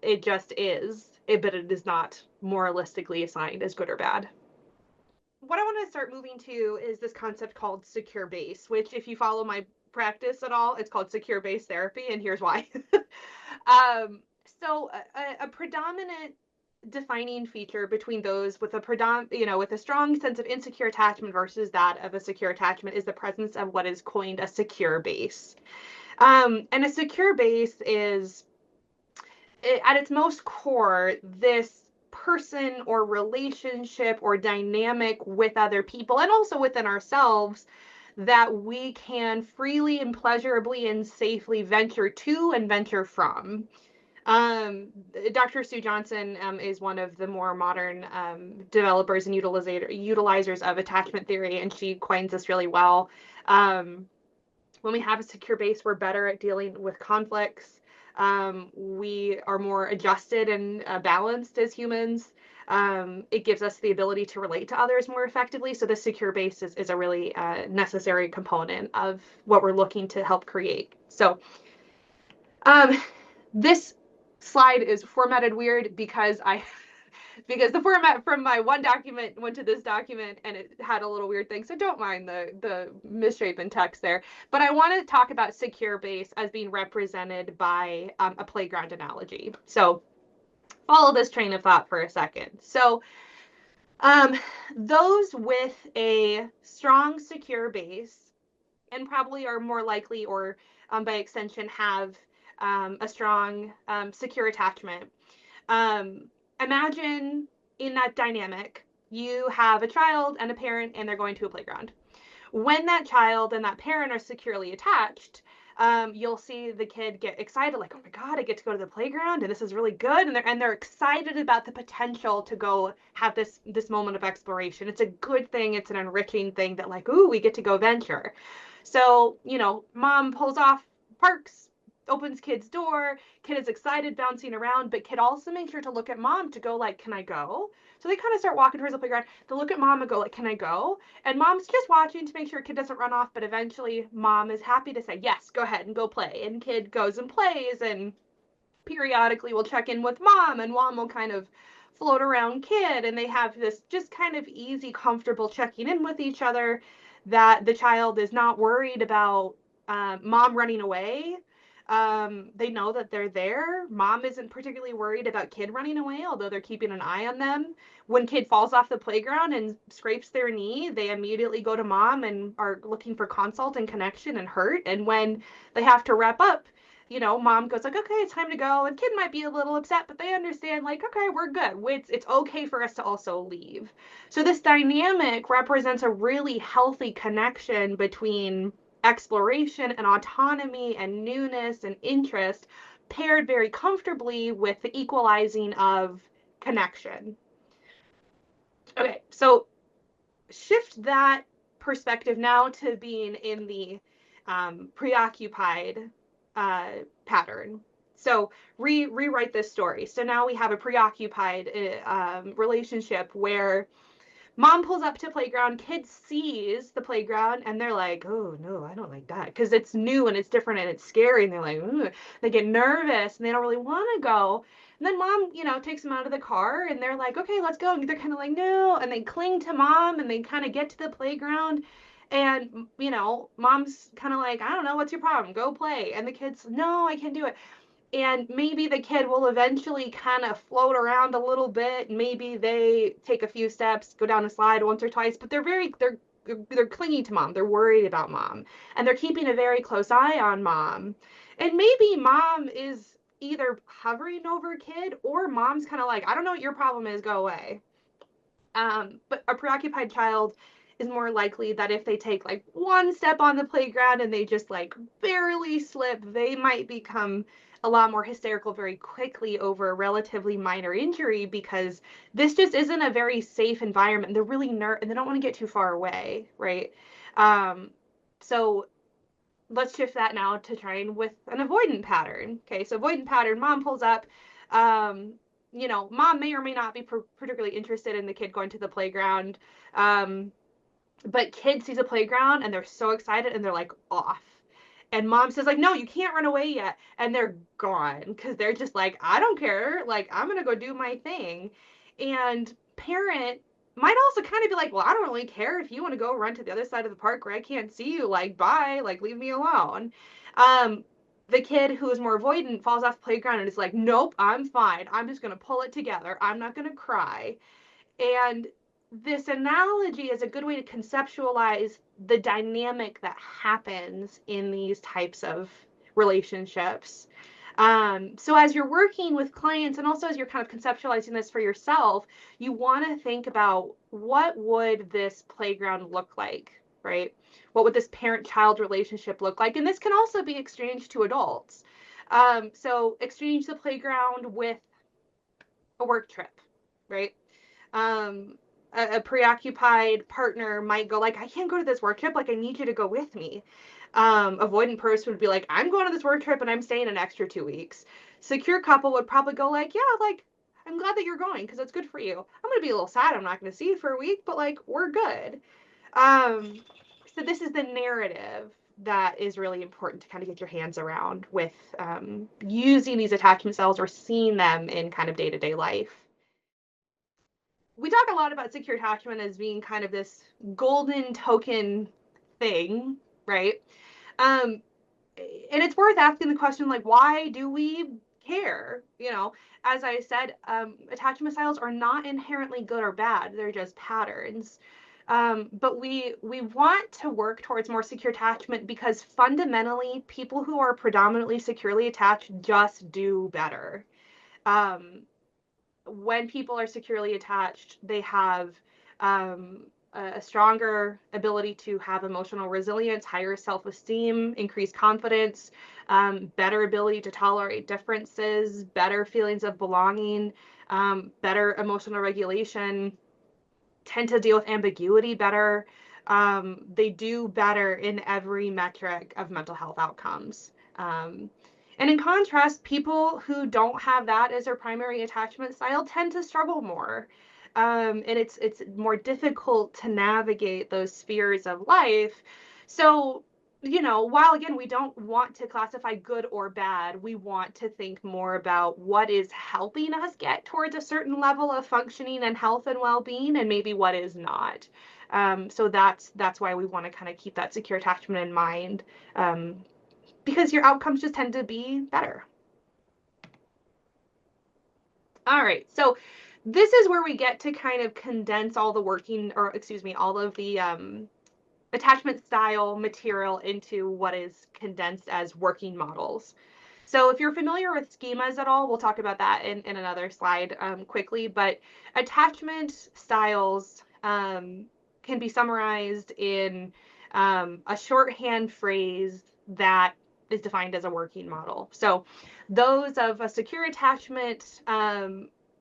it just is, but it is not moralistically assigned as good or bad. What I want to start moving to is this concept called secure base, which if you follow my practice at all, it's called secure base therapy, and here's why. So a predominant defining feature between those with a strong sense of insecure attachment versus that of a secure attachment is the presence of what is coined a secure base. And a secure base is, at its most core, this person or relationship or dynamic with other people and also within ourselves that we can freely and pleasurably and safely venture to and venture from. Dr. Sue Johnson is one of the more modern developers and utilizers of attachment theory, and she coins this really well. When we have a secure base, we're better at dealing with conflicts. We are more adjusted and balanced as humans. It gives us the ability to relate to others more effectively. So this secure base is a really necessary component of what we're looking to help create. So this slide is formatted weird because the format from my one document went to this document and it had a little weird thing. So don't mind the misshapen text there. But I want to talk about secure base as being represented by a playground analogy. So follow this train of thought for a second. So those with a strong secure base and probably are more likely or by extension have a strong secure attachment. Imagine in that dynamic, you have a child and a parent and they're going to a playground. When that child and that parent are securely attached, you'll see the kid get excited, like, oh my God, I get to go to the playground and this is really good. And they're excited about the potential to go have this moment of exploration. It's a good thing. It's an enriching thing that like, ooh, we get to go venture. So, mom pulls off, parks, opens kid's door, kid is excited, bouncing around, but kid also makes sure to look at mom to go like, can I go? So they kind of start walking towards the playground. They'll look at mom and go like, can I go? And mom's just watching to make sure kid doesn't run off, but eventually mom is happy to say, yes, go ahead and go play. And kid goes and plays, and periodically we'll check in with mom, and mom will kind of float around kid, and they have this just kind of easy, comfortable checking in with each other that the child is not worried about mom running away. They know that they're there. Mom isn't particularly worried about kid running away, although they're keeping an eye on them. When kid falls off the playground and scrapes their knee, they immediately go to mom and are looking for consult and connection and hurt. And when they have to wrap up, mom goes like, okay, it's time to go. And kid might be a little upset, but they understand like, okay, we're good. It's okay for us to also leave. So this dynamic represents a really healthy connection between exploration and autonomy and newness and interest paired very comfortably with the equalizing of connection. Okay, so shift that perspective now to being in the preoccupied pattern. So rewrite this story. So now we have a preoccupied relationship where mom pulls up to playground, kid sees the playground, and they're like, oh, no, I don't like that. Because it's new and it's different and it's scary. And they're like, ooh. They get nervous and they don't really want to go. And then mom, takes them out of the car and they're like, okay, let's go. And they're kind of like, no. And they cling to mom and they kind of get to the playground. And, mom's kind of like, I don't know, what's your problem? Go play. And the kid's, no, I can't do it. And maybe the kid will eventually kind of float around a little bit. Maybe they take a few steps, go down a slide once or twice, but they're clinging to mom. They're worried about mom, and they're keeping a very close eye on mom. And maybe mom is either hovering over kid, or mom's kind of like, I don't know what your problem is, go away. But a preoccupied child is more likely that if they take like one step on the playground and they just like barely slip, they might become a lot more hysterical very quickly over a relatively minor injury, because this just isn't a very safe environment. They're really and they don't want to get too far away, right? So let's shift that now to trying with an avoidant pattern. Okay, so avoidant pattern, mom pulls up. Mom may or may not be particularly interested in the kid going to the playground. But kid sees a playground and they're so excited and they're like off. And mom says like, no, you can't run away yet. And they're gone because they're just like, I don't care. Like, I'm going to go do my thing. And parent might also kind of be like, well, I don't really care if you want to go run to the other side of the park where I can't see you. Like, bye, like, leave me alone. The kid who is more avoidant falls off the playground and is like, nope, I'm fine. I'm just going to pull it together. I'm not going to cry. And this analogy is a good way to conceptualize the dynamic that happens in these types of relationships. So as you're working with clients, and also as you're kind of conceptualizing this for yourself, you want to think about, what would this playground look like, right? What would this parent-child relationship look like? And this can also be exchanged to adults. So exchange the playground with a work trip, right? A preoccupied partner might go like, I can't go to this work trip, like I need you to go with me. Avoidant person would be like, I'm going to this work trip and I'm staying an extra 2 weeks. Secure couple would probably go like, yeah, like, I'm glad that you're going because it's good for you. I'm gonna be a little sad I'm not gonna see you for a week, but like, we're good. So this is the narrative that is really important to kind of get your hands around with using these attachment styles or seeing them in kind of day-to-day life. We talk a lot about secure attachment as being kind of this golden token thing, right? And it's worth asking the question, like, why do we care? As I said, attachment styles are not inherently good or bad. They're just patterns. But we want to work towards more secure attachment because fundamentally, people who are predominantly securely attached just do better. When people are securely attached, they have a stronger ability to have emotional resilience, higher self-esteem, increased confidence, better ability to tolerate differences, better feelings of belonging, better emotional regulation, tend to deal with ambiguity better. They do better in every metric of mental health outcomes. And in contrast, people who don't have that as their primary attachment style tend to struggle more. And it's more difficult to navigate those spheres of life. So, while again, we don't want to classify good or bad, we want to think more about what is helping us get towards a certain level of functioning and health and well-being, and maybe what is not. So that's why we want to kind of keep that secure attachment in mind. Because your outcomes just tend to be better. All right, so this is where we get to kind of condense all the all of the attachment style material into what is condensed as working models. So if you're familiar with schemas at all, we'll talk about that in another slide quickly, but attachment styles can be summarized in a shorthand phrase that is defined as a working model. So those of a secure attachment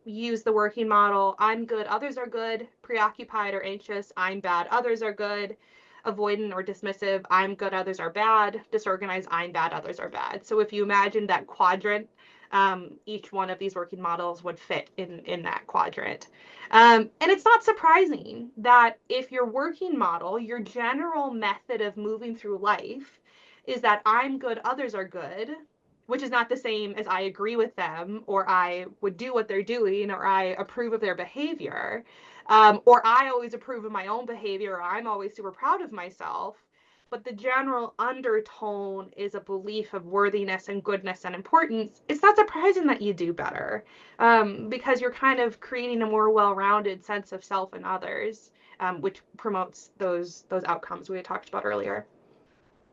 use the working model: I'm good, others are good; preoccupied or anxious, I'm bad, others are good; avoidant or dismissive, I'm good, others are bad; disorganized, I'm bad, others are bad. So if you imagine that quadrant, each one of these working models would fit in that quadrant. And it's not surprising that if your working model, your general method of moving through life, is that I'm good, others are good, which is not the same as I agree with them, or I would do what they're doing, or I approve of their behavior, or I always approve of my own behavior, or I'm always super proud of myself. but the general undertone is a belief of worthiness and goodness and importance, it's not surprising that you do better, because you're kind of creating a more well-rounded sense of self and others, which promotes those outcomes we had talked about earlier.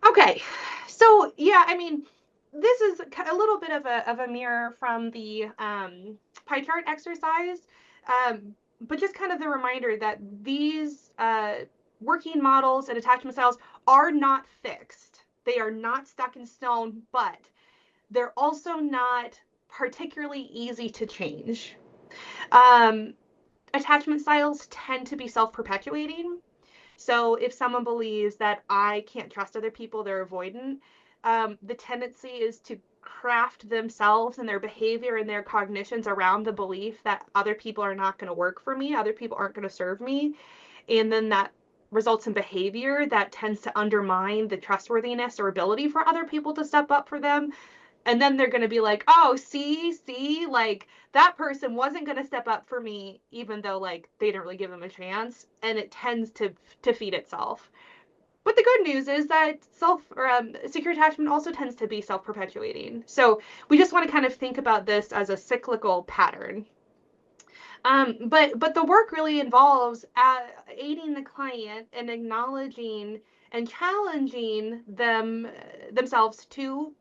Okay, so yeah, I mean, this is a little bit of a mirror from the pie chart exercise, but just kind of the reminder that these working models and attachment styles are not fixed. They are not stuck in stone, but they're also not particularly easy to change. Attachment styles tend to be self-perpetuating. So if someone believes that I can't trust other people, they're avoidant, the tendency is to craft themselves and their behavior and their cognitions around the belief that other people are not going to work for me, other people aren't going to serve me. And then that results in behavior that tends to undermine the trustworthiness or ability for other people to step up for them. And then they're going to be like, oh, see, like that person wasn't going to step up for me, even though like they didn't really give them a chance. And it tends to feed itself. But the good news is that secure attachment also tends to be self-perpetuating. So we just want to kind of think about this as a cyclical pattern. But the work really involves aiding the client and acknowledging and challenging themselves to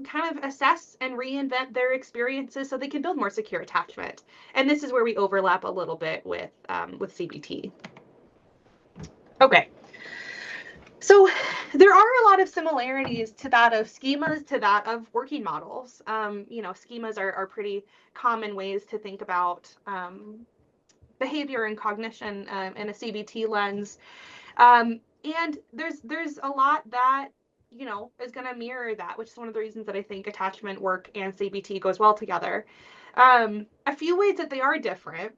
kind of assess and reinvent their experiences so they can build more secure attachment. And this is where we overlap a little bit with CBT. Okay. So there are a lot of similarities to that of schemas to that of working models. Schemas are pretty common ways to think about behavior and cognition in a CBT lens. And there's a lot that is going to mirror that, which is one of the reasons that I think attachment work and CBT goes well together. A few ways that they are different.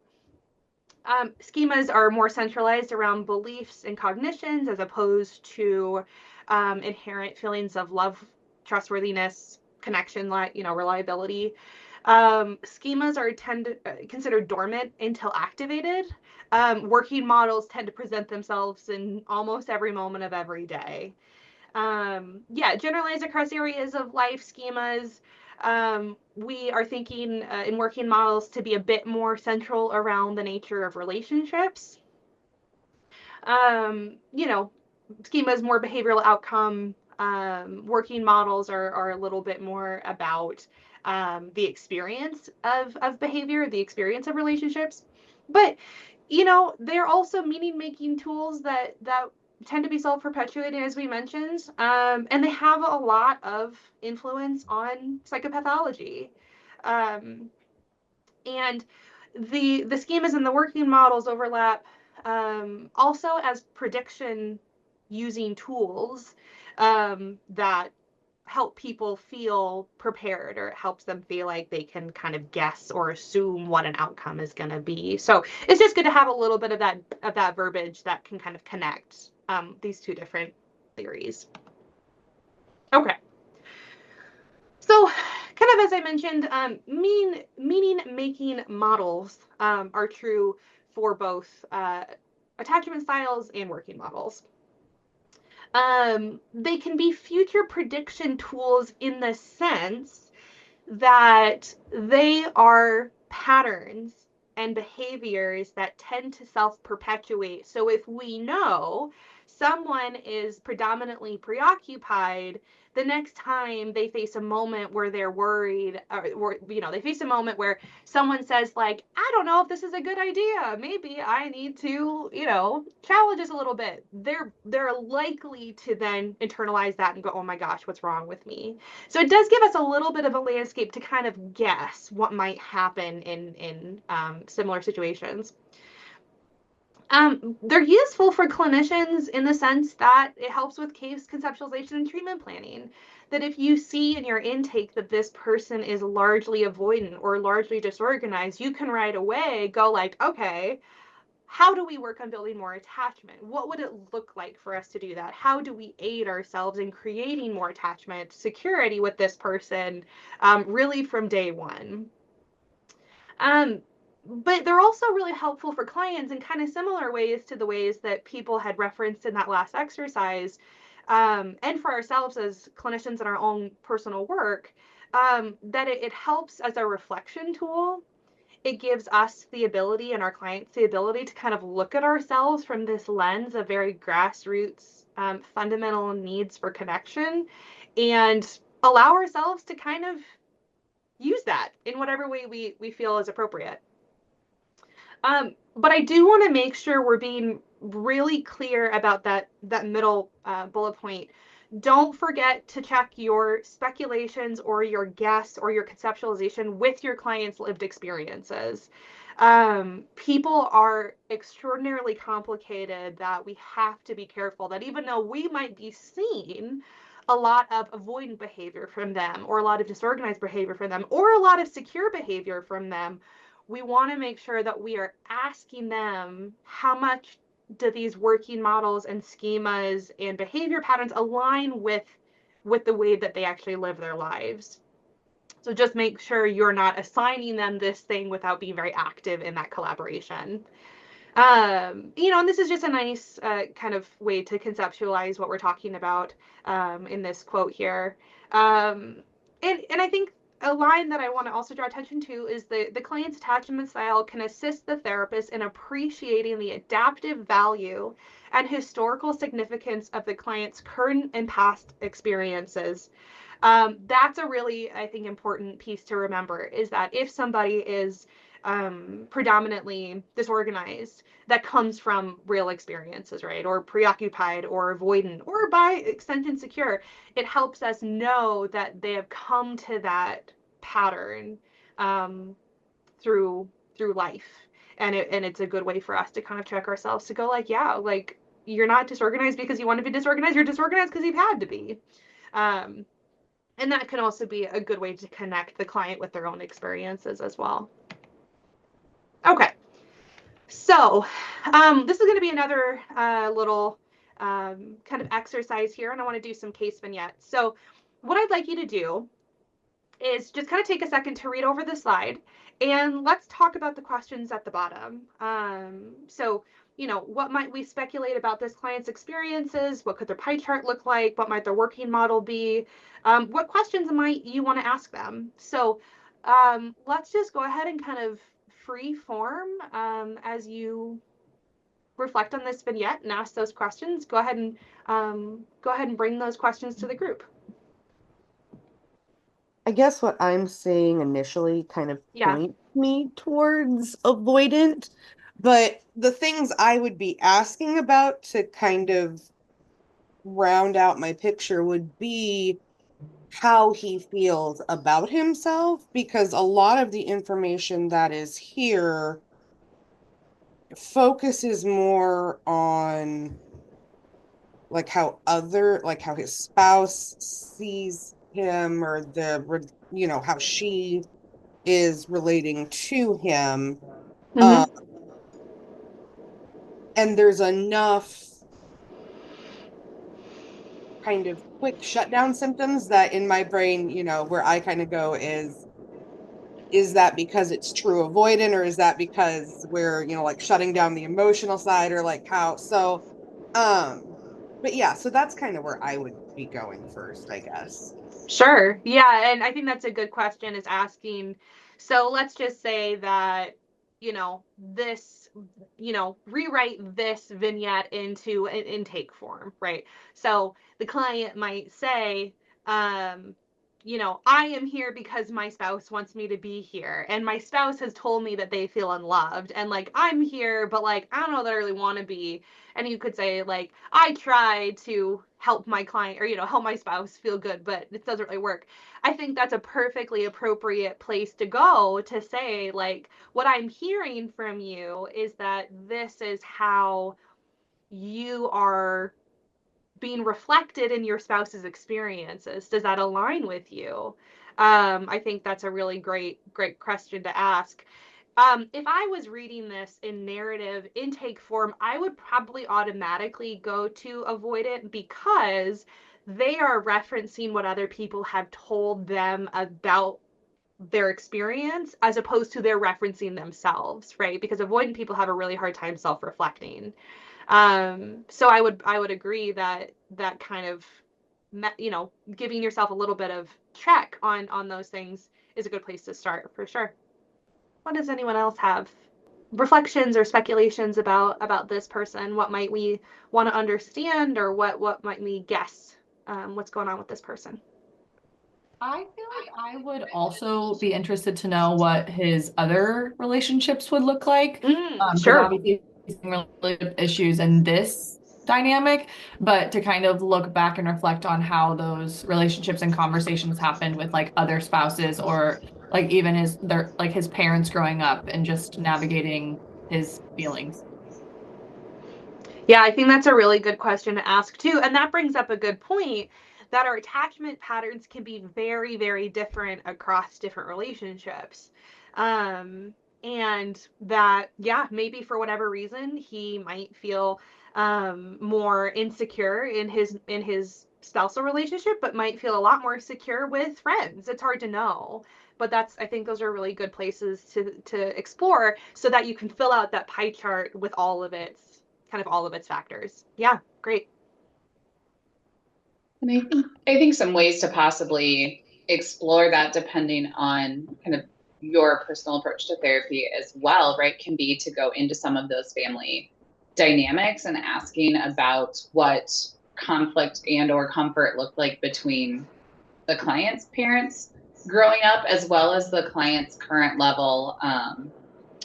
Schemas are more centralized around beliefs and cognitions as opposed to inherent feelings of love, trustworthiness, connection, reliability. Schemas are considered dormant until activated. Working models tend to present themselves in almost every moment of every day. Generalized across areas of life schemas. We are thinking in working models to be a bit more central around the nature of relationships. Schemas more behavioral outcome. Working models are a little bit more about the experience of behavior, the experience of relationships. But they're also meaning-making tools that tend to be self-perpetuating, as we mentioned, and they have a lot of influence on psychopathology. And the schemas and the working models overlap also as prediction using tools that help people feel prepared, or it helps them feel like they can kind of guess or assume what an outcome is going to be. So it's just good to have a little bit of that verbiage that can kind of connect these two different theories. Okay. So kind of as I mentioned, meaning-making models are true for both attachment styles and working models. They can be future prediction tools in the sense that they are patterns and behaviors that tend to self-perpetuate. So if we know someone is predominantly preoccupied, the next time they face a moment where they're worried, or they face a moment where someone says like, I don't know if this is a good idea, maybe I need to challenge this a little bit, they're likely to then internalize that and go, oh my gosh, what's wrong with me? So it does give us a little bit of a landscape to kind of guess what might happen in similar situations. They're useful for clinicians in the sense that it helps with case conceptualization and treatment planning. That if you see in your intake that this person is largely avoidant or largely disorganized, you can right away go like, okay, how do we work on building more attachment? What would it look like for us to do that? How do we aid ourselves in creating more attachment, security with this person, really from day one? But they're also really helpful for clients in kind of similar ways to the ways that people had referenced in that last exercise. and for ourselves as clinicians in our own personal work, that it helps as a reflection tool. It gives us the ability and our clients the ability to kind of look at ourselves from this lens of very grassroots, fundamental needs for connection, and allow ourselves to kind of use that in whatever way we feel is appropriate. But I do want to make sure we're being really clear about that middle bullet point. Don't forget to check your speculations or your guess or your conceptualization with your clients' lived experiences. People are extraordinarily complicated that we have to be careful that even though we might be seeing a lot of avoidant behavior from them, or a lot of disorganized behavior from them, or a lot of secure behavior from them, we want to make sure that we are asking them how much do these working models and schemas and behavior patterns align with the way that they actually live their lives. So just make sure you're not assigning them this thing without being very active in that collaboration. And this is just a nice kind of way to conceptualize what we're talking about in this quote here. And I think a line that I want to also draw attention to is the client's attachment style can assist the therapist in appreciating the adaptive value and historical significance of the client's current and past experiences. That's a really, I think, important piece to remember, is that if somebody is predominantly disorganized, that comes from real experiences, right? Or preoccupied or avoidant or by extension secure, it helps us know that they have come to that pattern through life. And it's a good way for us to kind of check ourselves to go like, yeah, like you're not disorganized because you want to be disorganized, you're disorganized because you've had to be. And that can also be a good way to connect the client with their own experiences as well. Okay, so this is going to be another little kind of exercise here, and I want to do some case vignettes. So what I'd like you to do is just kind of take a second to read over the slide, and let's talk about the questions at the bottom. So, what might we speculate about this client's experiences? What could their pie chart look like? What might their working model be? What questions might you want to ask them? So let's just go ahead and kind of free form as you reflect on this vignette and ask those questions. Go ahead and bring those questions to the group. I guess what I'm seeing initially kind of points me towards avoidant, but the things I would be asking about to kind of round out my picture would be how he feels about himself, because a lot of the information that is here focuses more on like how his spouse sees him, or how she is relating to him. And there's enough kind of quick shutdown symptoms that in my brain, where I kind of go is that because it's true avoidant, or is that because we're, like shutting down the emotional side, or like how, so, but yeah, so that's kind of where I would be going first, I guess. Sure. Yeah. And I think that's a good question, is asking, so let's just say that, this, rewrite this vignette into an intake form, right? So the client might say, I am here because my spouse wants me to be here, and my spouse has told me that they feel unloved, and like I'm here, but like I don't know that I really want to be. And you could say like, I tried to help my client, or help my spouse feel good, but it doesn't really work. I think that's a perfectly appropriate place to go to say like, what I'm hearing from you is that this is how you are being reflected in your spouse's experiences. Does that align with you? I think that's a really great question to ask. If I was reading this in narrative intake form, I would probably automatically go to avoidant, because they are referencing what other people have told them about their experience, as opposed to they're referencing themselves, right? Because avoidant people have a really hard time self-reflecting. So I would agree that that kind of, giving yourself a little bit of check on those things is a good place to start for sure. What does anyone else have? Reflections or speculations about this person? What might we want to understand, or what might we guess what's going on with this person? I feel like I would also be interested to know what his other relationships would look like. Because Sure. obviously he's having relationship issues in this dynamic, but to kind of look back and reflect on how those relationships and conversations happened with like other spouses, or like even his parents growing up, and just navigating his feelings. Yeah, I think that's a really good question to ask too. And that brings up a good point, that our attachment patterns can be very, very different across different relationships. And that, yeah, maybe for whatever reason, he might feel more insecure in his spousal relationship, but might feel a lot more secure with friends. It's hard to know. But I think those are really good places to explore, so that you can fill out that pie chart with all of its factors. Yeah, great. And I think some ways to possibly explore that, depending on kind of your personal approach to therapy as well, right, can be to go into some of those family dynamics and asking about what conflict and or comfort looked like between the client's parents growing up, as well as the client's current level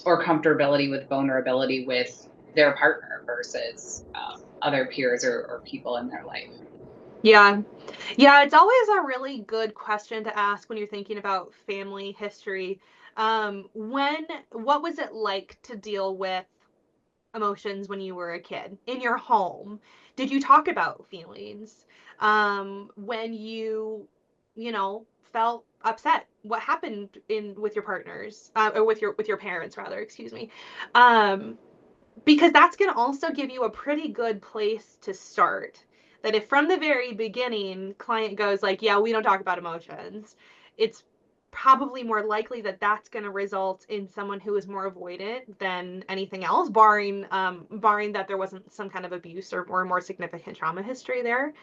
or comfortability with vulnerability with their partner versus other peers or people in their life. Yeah. Yeah, it's always a really good question to ask when you're thinking about family history. What was it like to deal with emotions when you were a kid in your home? Did you talk about feelings? When felt upset, what happened with your partners, or with your parents rather, excuse me. Because that's going to also give you a pretty good place to start. That if from the very beginning client goes like, yeah, we don't talk about emotions, it's probably more likely that that's going to result in someone who is more avoidant than anything else, barring that there wasn't some kind of abuse or more significant trauma history there.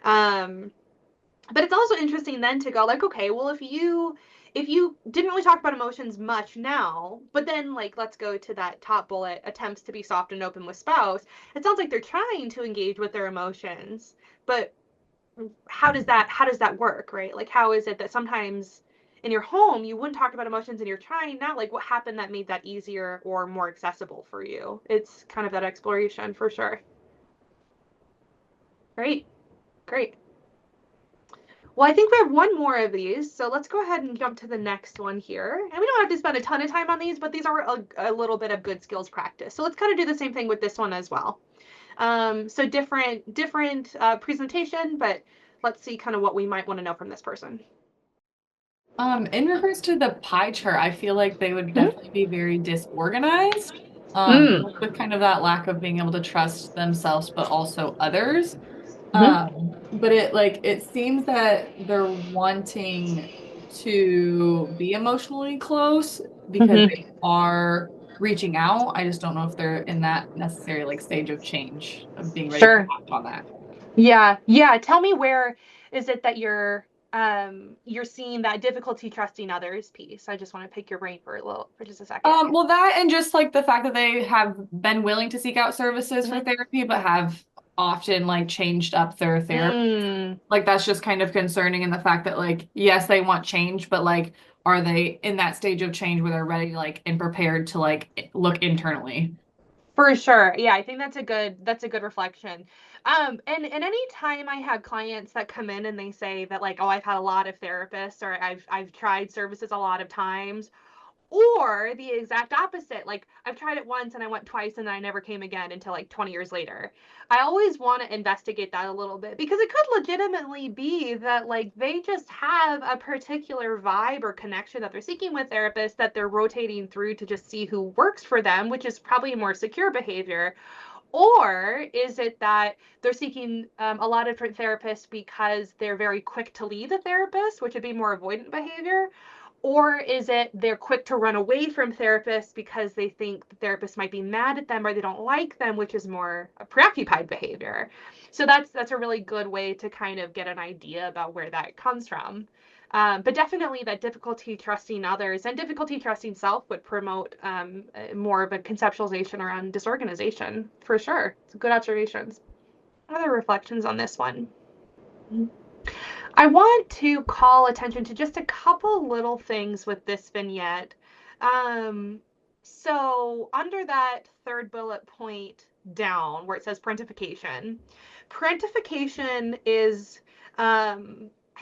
But it's also interesting then to go like, okay, well, if you didn't really talk about emotions much now, but then like, let's go to that top bullet, attempts to be soft and open with spouse. It sounds like they're trying to engage with their emotions, but how does that work, right? Like, how is it that sometimes in your home you wouldn't talk about emotions and you're trying now? Like, what happened that made that easier or more accessible for you? It's kind of that exploration for sure. Great. Well, I think we have one more of these, so let's go ahead and jump to the next one here. And we don't have to spend a ton of time on these, but these are a little bit of good skills practice. So let's kind of do the same thing with this one as well. So different presentation, but let's see kind of what we might want to know from this person. In regards to the pie chart, I feel like they would definitely be very disorganized, with kind of that lack of being able to trust themselves, but also others. But it seems that they're wanting to be emotionally close because they are reaching out. I just don't know if they're in that necessary like stage of change of being ready to act on that. Yeah. Tell me, where is it that you're seeing that difficulty trusting others piece? I just want to pick your brain for just a second. Well, that, and just like the fact that they have been willing to seek out services for therapy, but have often like changed up their therapy. Like, that's just kind of concerning, in the fact that like, yes, they want change, but like, are they in that stage of change where they're ready, like, and prepared to like look internally? For sure. Yeah, I think that's a good reflection. And any time I have clients that come in and they say that like, oh, I've had a lot of therapists, or I've tried services a lot of times, or the exact opposite, like I've tried it once and I went twice and then I never came again until like 20 years later. I always want to investigate that a little bit, because it could legitimately be that like they just have a particular vibe or connection that they're seeking with therapists, that they're rotating through to just see who works for them, which is probably a more secure behavior. Or is it that they're seeking a lot of different therapists because they're very quick to leave the therapist, which would be more avoidant behavior? Or is it they're quick to run away from therapists because they think the therapist might be mad at them or they don't like them, which is more a preoccupied behavior. So that's a really good way to kind of get an idea about where that comes from. But definitely that difficulty trusting others and difficulty trusting self would promote more of a conceptualization around disorganization, for sure. Good observations. Other reflections on this one? I want to call attention to just a couple little things with this vignette. So under that third bullet point down where it says parentification is, I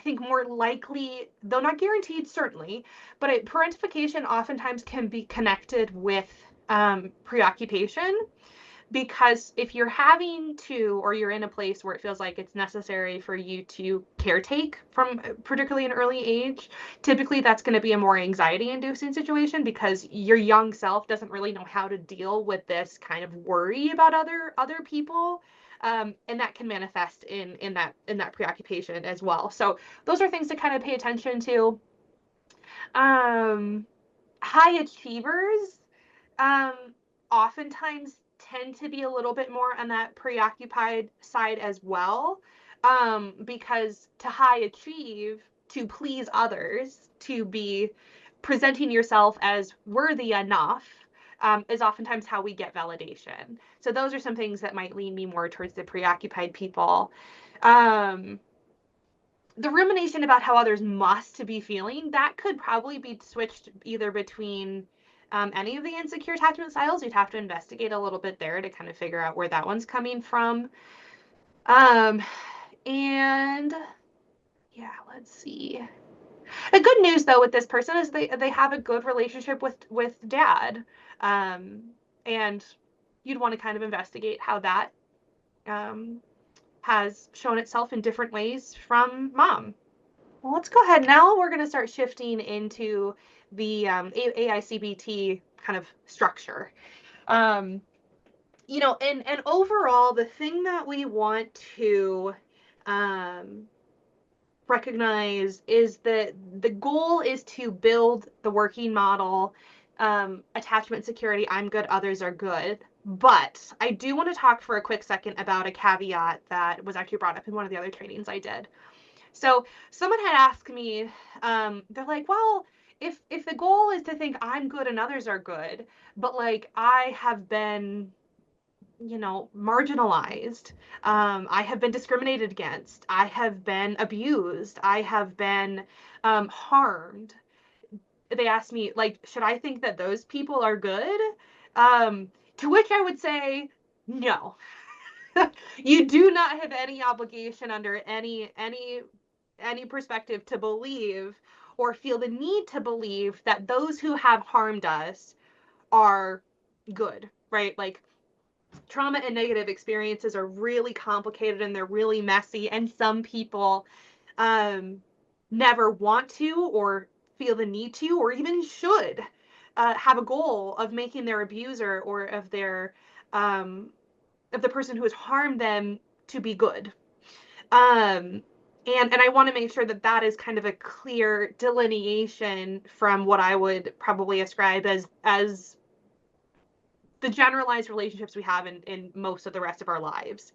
think, more likely, though not guaranteed, certainly, but parentification oftentimes can be connected with preoccupation. Because if you're having to, or you're in a place where it feels like it's necessary for you to caretake from particularly an early age, typically that's going to be a more anxiety-inducing situation because your young self doesn't really know how to deal with this kind of worry about other people. And that can manifest in that preoccupation as well. So those are things to kind of pay attention to. High achievers oftentimes tend to be a little bit more on that preoccupied side as well, because to high achieve, to please others, to be presenting yourself as worthy enough, is oftentimes how we get validation. So those are some things that might lean me more towards the preoccupied people. The rumination about how others must be feeling, that could probably be switched either between any of the insecure attachment styles. You'd have to investigate a little bit there to kind of figure out where that one's coming from. And yeah, let's see. The good news though with this person is they have a good relationship with dad, and you'd want to kind of investigate how that has shown itself in different ways from mom. Well, let's go ahead. Now we're going to start shifting into the AI-CBT kind of structure. And overall, the thing that we want to recognize is that the goal is to build the working model, attachment security, I'm good, others are good. But I do want to talk for a quick second about a caveat that was actually brought up in one of the other trainings I did. So someone had asked me, they're like, well, if the goal is to think I'm good and others are good, but like I have been, marginalized, I have been discriminated against, I have been abused, I have been harmed. They asked me, like, should I think that those people are good? To which I would say, no. You do not have any obligation under any perspective to believe or feel the need to believe that those who have harmed us are good, right? Like, trauma and negative experiences are really complicated and they're really messy, and some people never want to or feel the need to or even should have a goal of making their abuser or of their of the person who has harmed them to be good. And I want to make sure that that is kind of a clear delineation from what I would probably ascribe as the generalized relationships we have in most of the rest of our lives.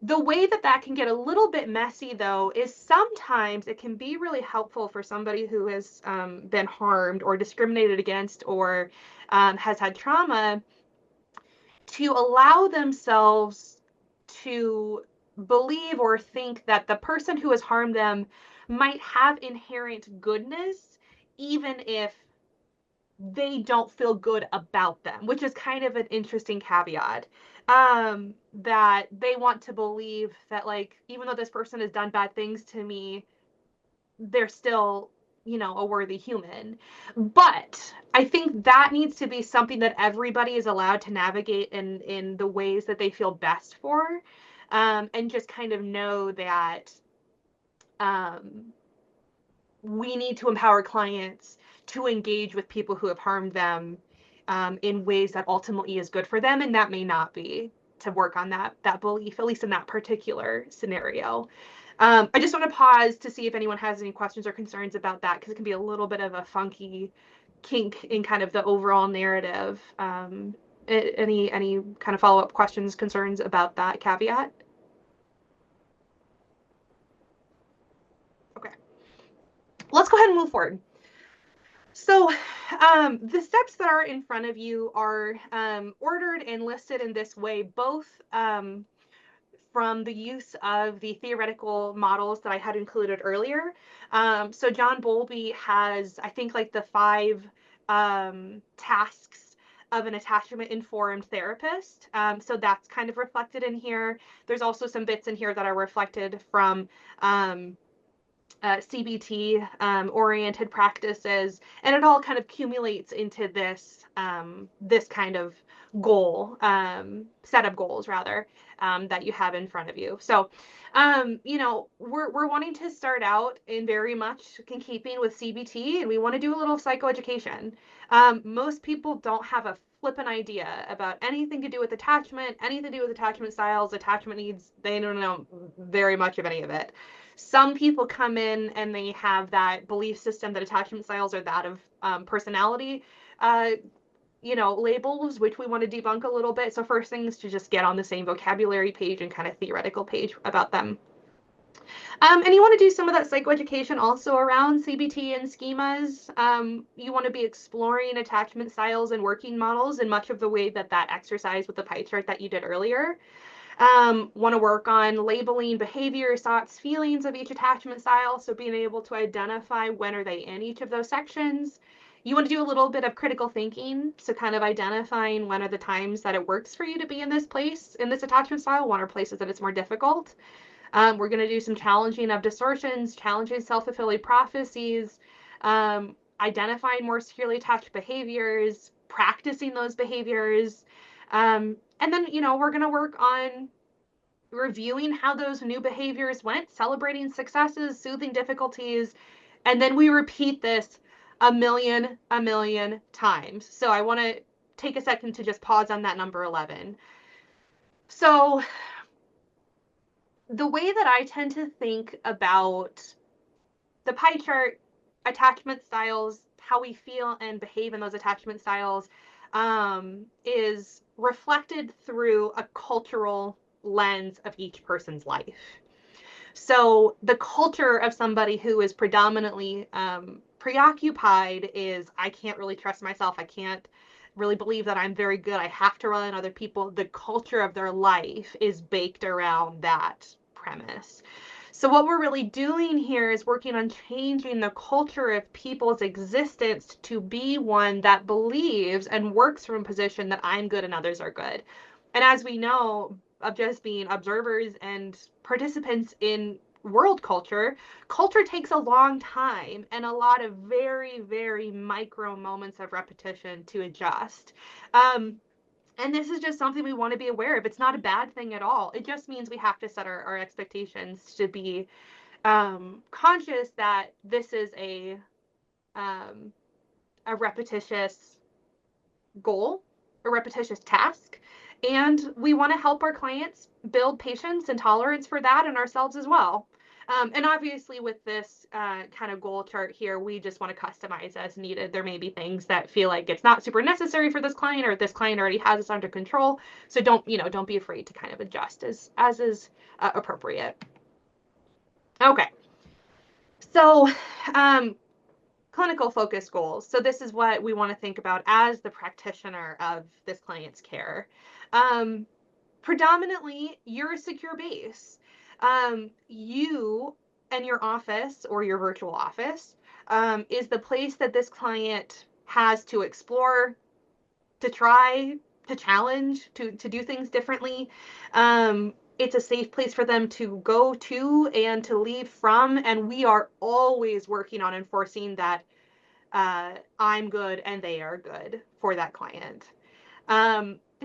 The way that can get a little bit messy, though, is sometimes it can be really helpful for somebody who has been harmed or discriminated against or has had trauma to allow themselves to believe or think that the person who has harmed them might have inherent goodness, even if they don't feel good about them, which is kind of an interesting caveat. That they want to believe that, like, even though this person has done bad things to me, they're still, a worthy human. But I think that needs to be something that everybody is allowed to navigate in the ways that they feel best for, and just kind of know that we need to empower clients to engage with people who have harmed them in ways that ultimately is good for them, and that may not be to work on that belief, at least in that particular scenario. I just want to pause to see if anyone has any questions or concerns about that, because it can be a little bit of a funky kink in kind of the overall narrative. Any kind of follow-up questions, concerns about that caveat? Okay. Let's go ahead and move forward. So the steps that are in front of you are ordered and listed in this way, both from the use of the theoretical models that I had included earlier. So John Bowlby has, I think, like the 5 tasks of an attachment-informed therapist. So that's kind of reflected in here. There's also some bits in here that are reflected from CBT, oriented practices, and it all kind of accumulates into this this kind of goal, set of goals rather, that you have in front of you. So, you know, we're wanting to start out in very much in keeping with CBT, and we want to do a little psychoeducation. Most people don't have a flippant idea about anything to do with attachment, anything to do with attachment styles, attachment needs. They don't know very much of any of it. Some people come in and they have that belief system that attachment styles are that of personality, you know, labels, which we want to debunk a little bit. So first thing is to just get on the same vocabulary page and kind of theoretical page about them. And you want to do some of that psychoeducation also around CBT and schemas. You want to be exploring attachment styles and working models in much of the way that that exercise with the pie chart that you did earlier. Want to work on labeling behaviors, thoughts, feelings of each attachment style. So being able to identify when are they in each of those sections. You want to do a little bit of critical thinking. So kind of identifying when are the times that it works for you to be in this place, in this attachment style, when are places that it's more difficult. We're going to do some challenging of distortions, challenging self-fulfilling prophecies, identifying more securely attached behaviors, practicing those behaviors. And then, you know, we're going to work on reviewing how those new behaviors went, celebrating successes, soothing difficulties, and then we repeat this a million times. So I want to take a second to just pause on that number 11. So the way that I tend to think about the pie chart, attachment styles, how we feel and behave in those attachment styles, is reflected through a cultural lens of each person's life. So the culture of somebody who is predominantly preoccupied is, I can't really trust myself. I can't really believe that I'm very good. I have to rely on other people. The culture of their life is baked around that premise. So what we're really doing here is working on changing the culture of people's existence to be one that believes and works from a position that I'm good and others are good. And as we know, of just being observers and participants in world culture, culture takes a long time and a lot of very micro moments of repetition to adjust. And this is just something we want to be aware of. It's not a bad thing at all. It just means we have to set our expectations to be conscious that this is a repetitious goal, a repetitious task. And we want to help our clients build patience and tolerance for that and ourselves as well. And obviously with this kind of goal chart here, we just want to customize as needed. There may be things that feel like it's not super necessary for this client, or this client already has this under control. So don't be afraid to kind of adjust as is appropriate. Okay. So clinical focus goals. So this is what we want to think about as the practitioner of this client's care. Predominantly, you're a secure base. You and your office or your virtual office is the place that this client has to explore, to try, to challenge, to do things differently. It's a safe place for them to go to and to leave from. And we are always working on enforcing that I'm good and they are good for that client.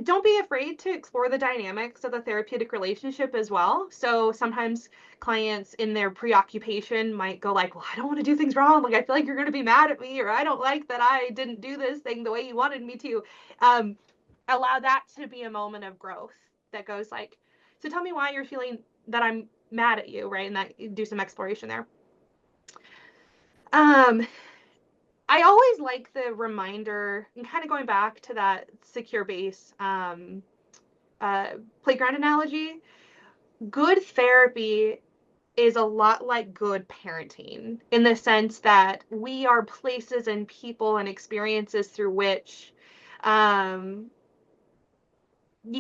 Don't be afraid to explore the dynamics of the therapeutic relationship as well. So sometimes clients in their preoccupation might go like, well, I don't want to do things wrong. Like, I feel like you're going to be mad at me, or I don't like that I didn't do this thing the way you wanted me to. Allow that to be a moment of growth that goes like, so tell me why you're feeling that I'm mad at you, right? And that do some exploration there. I always like the reminder, and kind of going back to that secure base playground analogy. Good therapy is a lot like good parenting, in the sense that we are places and people and experiences through which you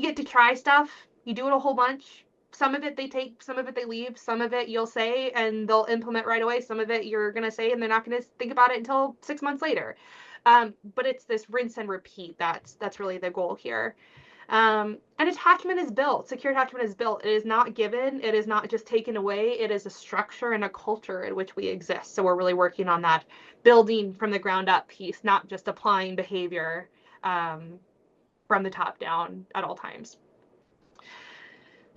get to try stuff. You do it a whole bunch. Some of it they take, some of it they leave, some of it you'll say and they'll implement right away. Some of it you're going to say and they're not going to think about it until 6 months later. But it's this rinse and repeat that's really the goal here. And attachment is built. Secure attachment is built. It is not given. It is not just taken away. It is a structure and a culture in which we exist. So we're really working on that building from the ground up piece, not just applying behavior from the top down at all times.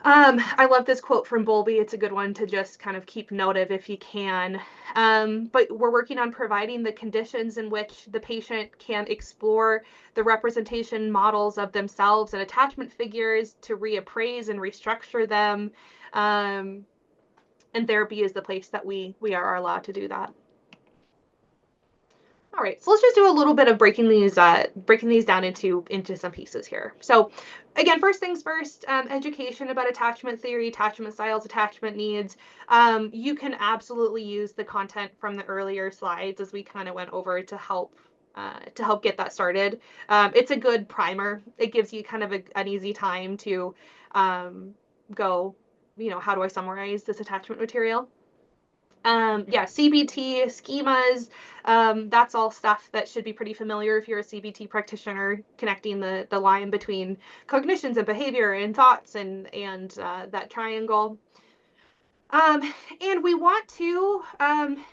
I love this quote from Bowlby. It's a good one to just kind of keep note of if you can. But we're working on providing the conditions in which the patient can explore the representation models of themselves and attachment figures to reappraise and restructure them. And therapy is the place that we are allowed to do that. All right, so let's just do a little bit of breaking these down into some pieces here. So again, first things first, education about attachment theory, attachment styles, attachment needs. You can absolutely use the content from the earlier slides as we kind of went over to help get that started. It's a good primer. It gives you kind of an easy time to go, how do I summarize this attachment material? Yeah, CBT, schemas, that's all stuff that should be pretty familiar if you're a CBT practitioner, connecting the line between cognitions and behavior and thoughts and that triangle. And we want to,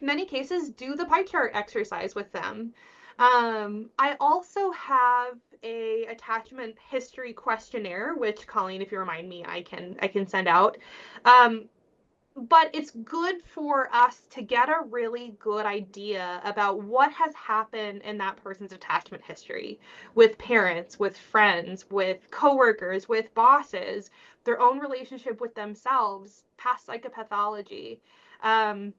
many cases, do the pie chart exercise with them. I also have a attachment history questionnaire, which, Colleen, if you remind me, I can send out. But it's good for us to get a really good idea about what has happened in that person's attachment history with parents, with friends, with coworkers, with bosses, their own relationship with themselves, past psychopathology. And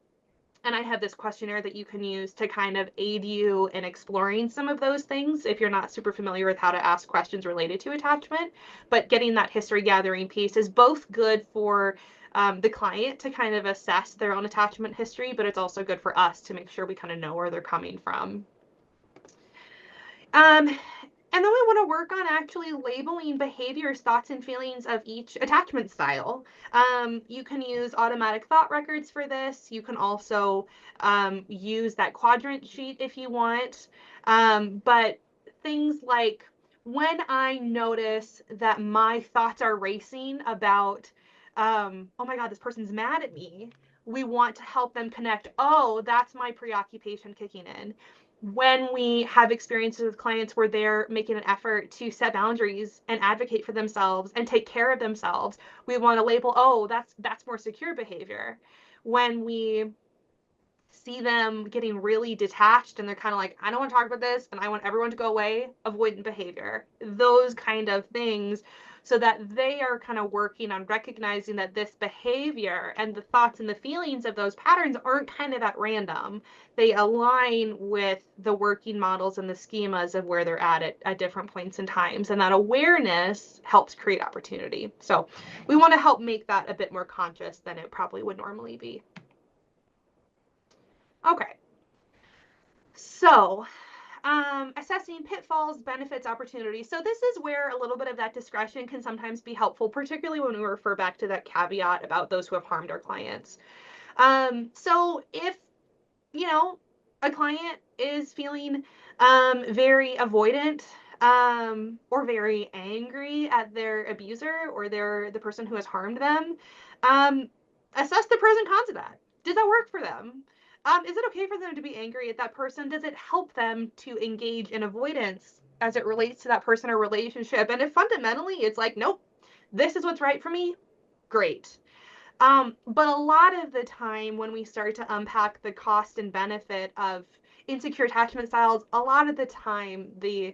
I have this questionnaire that you can use to kind of aid you in exploring some of those things if you're not super familiar with how to ask questions related to attachment. But getting that history gathering piece is both good for the client to kind of assess their own attachment history, but it's also good for us to make sure we kind of know where they're coming from. And then we want to work on actually labeling behaviors, thoughts, and feelings of each attachment style. You can use automatic thought records for this. You can also use that quadrant sheet if you want. But things like, when I notice that my thoughts are racing about, oh my God, this person's mad at me, we want to help them connect, oh, that's my preoccupation kicking in. When we have experiences with clients where they're making an effort to set boundaries and advocate for themselves and take care of themselves, we want to label, oh, that's more secure behavior. When we see them getting really detached and they're kind of like, I don't want to talk about this and I want everyone to go away, avoidant behavior, those kind of things, so that they are kind of working on recognizing that this behavior and the thoughts and the feelings of those patterns aren't kind of at random. They align with the working models and the schemas of where they're at different points in times. And that awareness helps create opportunity. So we want to help make that a bit more conscious than it probably would normally be. Okay. So assessing pitfalls, benefits, opportunities. So this is where a little bit of that discretion can sometimes be helpful, particularly when we refer back to that caveat about those who have harmed our clients. So if, a client is feeling very avoidant or very angry at their abuser or the person who has harmed them, assess the pros and cons of that. Does that work for them? Is it okay for them to be angry at that person? Does it help them to engage in avoidance as it relates to that person or relationship? And if fundamentally it's like, nope, this is what's right for me, great. But a lot of the time when we start to unpack the cost and benefit of insecure attachment styles, a lot of the time the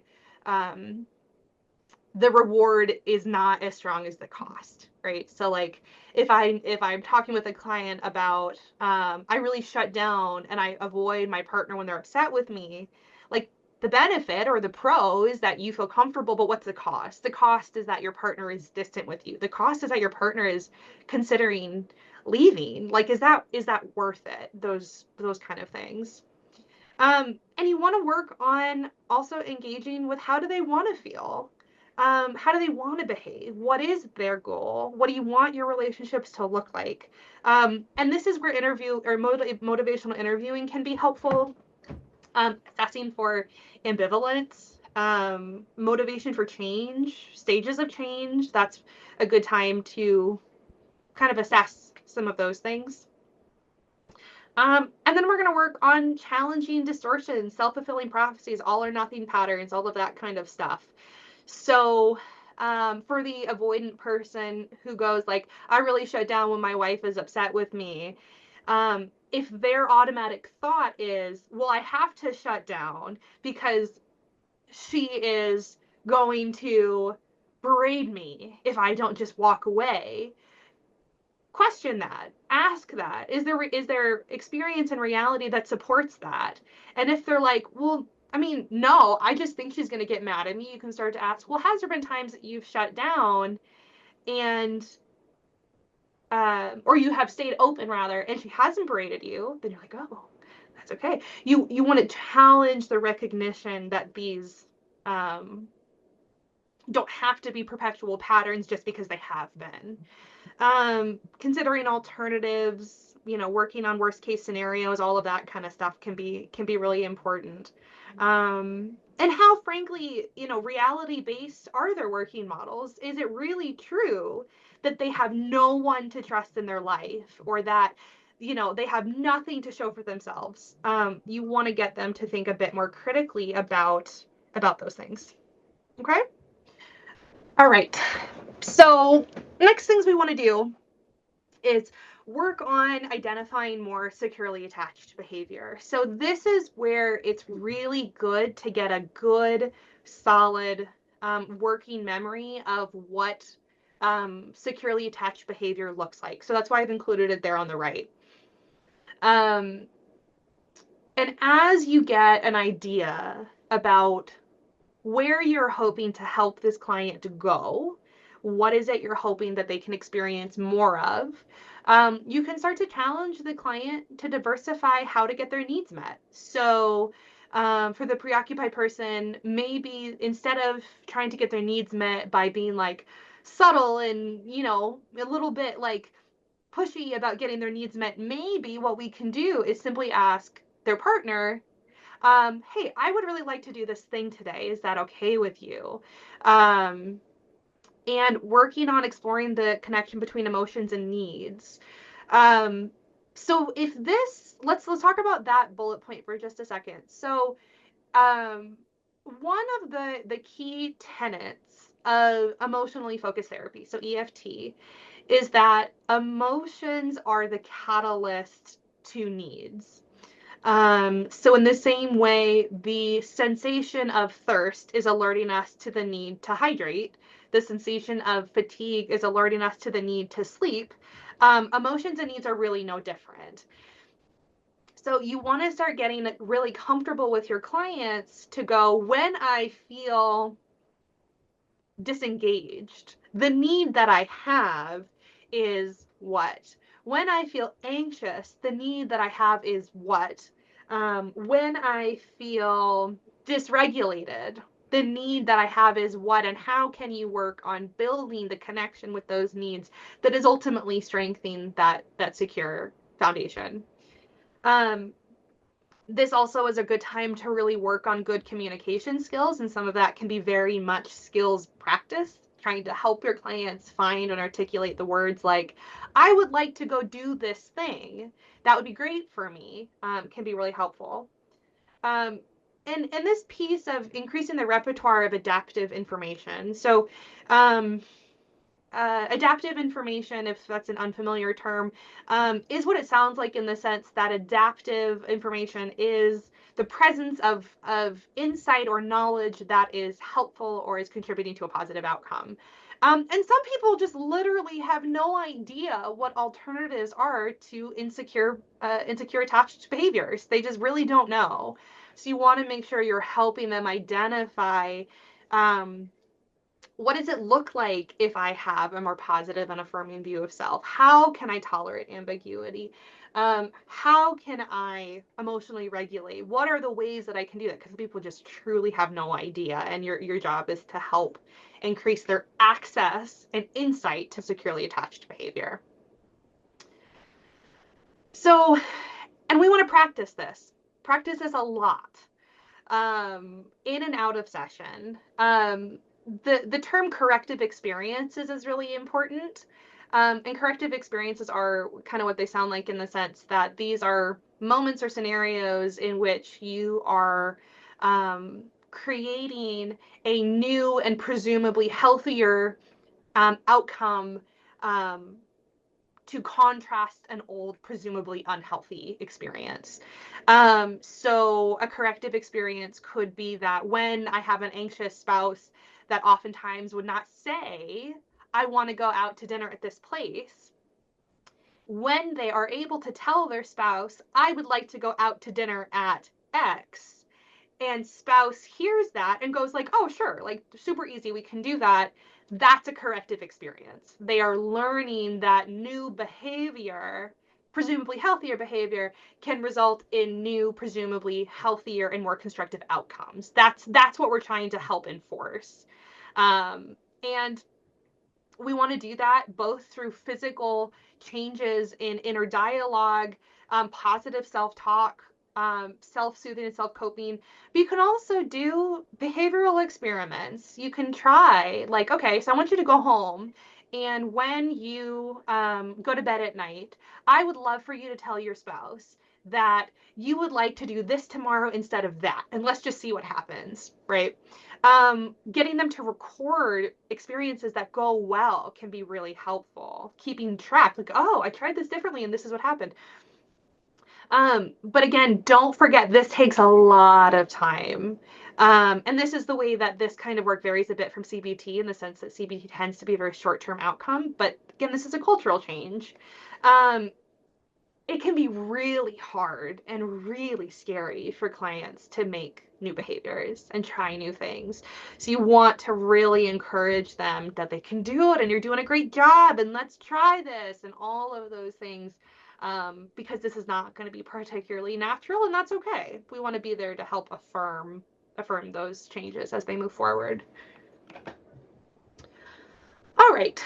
the reward is not as strong as the cost, right? So like if I'm talking with a client about I really shut down and I avoid my partner when they're upset with me, like the benefit or the pro is that you feel comfortable, but what's the cost? The cost is that your partner is distant with you. The cost is that your partner is considering leaving. Like is that worth it? Those kind of things. And you want to work on also engaging with how do they want to feel? How do they want to behave? What is their goal? What do you want your relationships to look like? And this is where interview or motivational interviewing can be helpful. Assessing for ambivalence, motivation for change, stages of change. That's a good time to kind of assess some of those things. And then we're going to work on challenging distortions, self-fulfilling prophecies, all or nothing patterns, all of that kind of stuff. So for the avoidant person who goes like, I really shut down when my wife is upset with me, if their automatic thought is, well, I have to shut down because she is going to berate me if I don't just walk away, question that, ask that. Is there experience and reality that supports that? And if they're like, well, I mean, no, I just think she's going to get mad at me, you can start to ask, well, has there been times that you've shut down and or you have stayed open rather and she hasn't berated you? Then you're like, oh, that's okay. You want to challenge the recognition that these don't have to be perpetual patterns just because they have been. Considering alternatives, working on worst case scenarios, all of that kind of stuff can be really important. And how, frankly, reality based are their working models? Is it really true that they have no one to trust in their life, or that they have nothing to show for themselves? You want to get them to think a bit more critically about those things. Okay. All right. So next things we want to do is work on identifying more securely attached behavior. So this is where it's really good to get a good, solid working memory of what securely attached behavior looks like. So that's why I've included it there on the right. And as you get an idea about where you're hoping to help this client to go, what is it you're hoping that they can experience more of, you can start to challenge the client to diversify how to get their needs met. So for the preoccupied person, maybe instead of trying to get their needs met by being like subtle and, a little bit like pushy about getting their needs met, maybe what we can do is simply ask their partner, hey, I would really like to do this thing today. Is that okay with you? And working on exploring the connection between emotions and needs. So if this, let's talk about that bullet point for just a second. So one of the key tenets of emotionally focused therapy, so EFT, is that emotions are the catalyst to needs. So in the same way, the sensation of thirst is alerting us to the need to hydrate. The sensation of fatigue is alerting us to the need to sleep. Emotions and needs are really no different. So you want to start getting really comfortable with your clients to go, when I feel disengaged, the need that I have is what? When I feel anxious, the need that I have is what? When I feel dysregulated, the need that I have is what? And how can you work on building the connection with those needs that is ultimately strengthening that secure foundation? This also is a good time to really work on good communication skills, and some of that can be very much skills practice, trying to help your clients find and articulate the words like, I would like to go do this thing. That would be great for me, can be really helpful. And this piece of increasing the repertoire of adaptive information. So adaptive information, if that's an unfamiliar term, is what it sounds like, in the sense that adaptive information is the presence of insight or knowledge that is helpful or is contributing to a positive outcome. And some people just literally have no idea what alternatives are to insecure attached behaviors. They just really don't know. So you want to make sure you're helping them identify, what does it look like if I have a more positive and affirming view of self? How can I tolerate ambiguity? How can I emotionally regulate? What are the ways that I can do that? Because people just truly have no idea. And your job is to help increase their access and insight to securely attached behavior. So, and we want to practice this a lot, in and out of session. The term corrective experiences is really important. And corrective experiences are kind of what they sound like, in the sense that these are moments or scenarios in which you are creating a new and presumably healthier outcome to contrast an old, presumably unhealthy experience. So a corrective experience could be that when I have an anxious spouse that oftentimes would not say, I want to go out to dinner at this place, when they are able to tell their spouse, I would like to go out to dinner at X, and spouse hears that and goes like, oh, sure, like super easy, we can do that. That's a corrective experience. They are learning that new behavior, presumably healthier behavior, can result in new, presumably healthier and more constructive outcomes. That's what we're trying to help enforce. And we want to do that both through physical changes in inner dialogue, positive self-talk, self-soothing and self-coping. But you can also do behavioral experiments. You can try, like, okay, so I want you to go home, and when you go to bed at night, I would love for you to tell your spouse that you would like to do this tomorrow instead of that, and let's just see what happens, right? Getting them to record experiences that go well can be really helpful. Keeping track, like, oh, I tried this differently and this is what happened. But again, don't forget, this takes a lot of time. And this is the way that this kind of work varies a bit from CBT, in the sense that CBT tends to be a very short-term outcome. But again, this is a cultural change. It can be really hard and really scary for clients to make new behaviors and try new things. So you want to really encourage them that they can do it, and you're doing a great job, and let's try this, and all of those things, because this is not going to be particularly natural, and that's okay. We want to be there to help affirm those changes as they move forward. All right.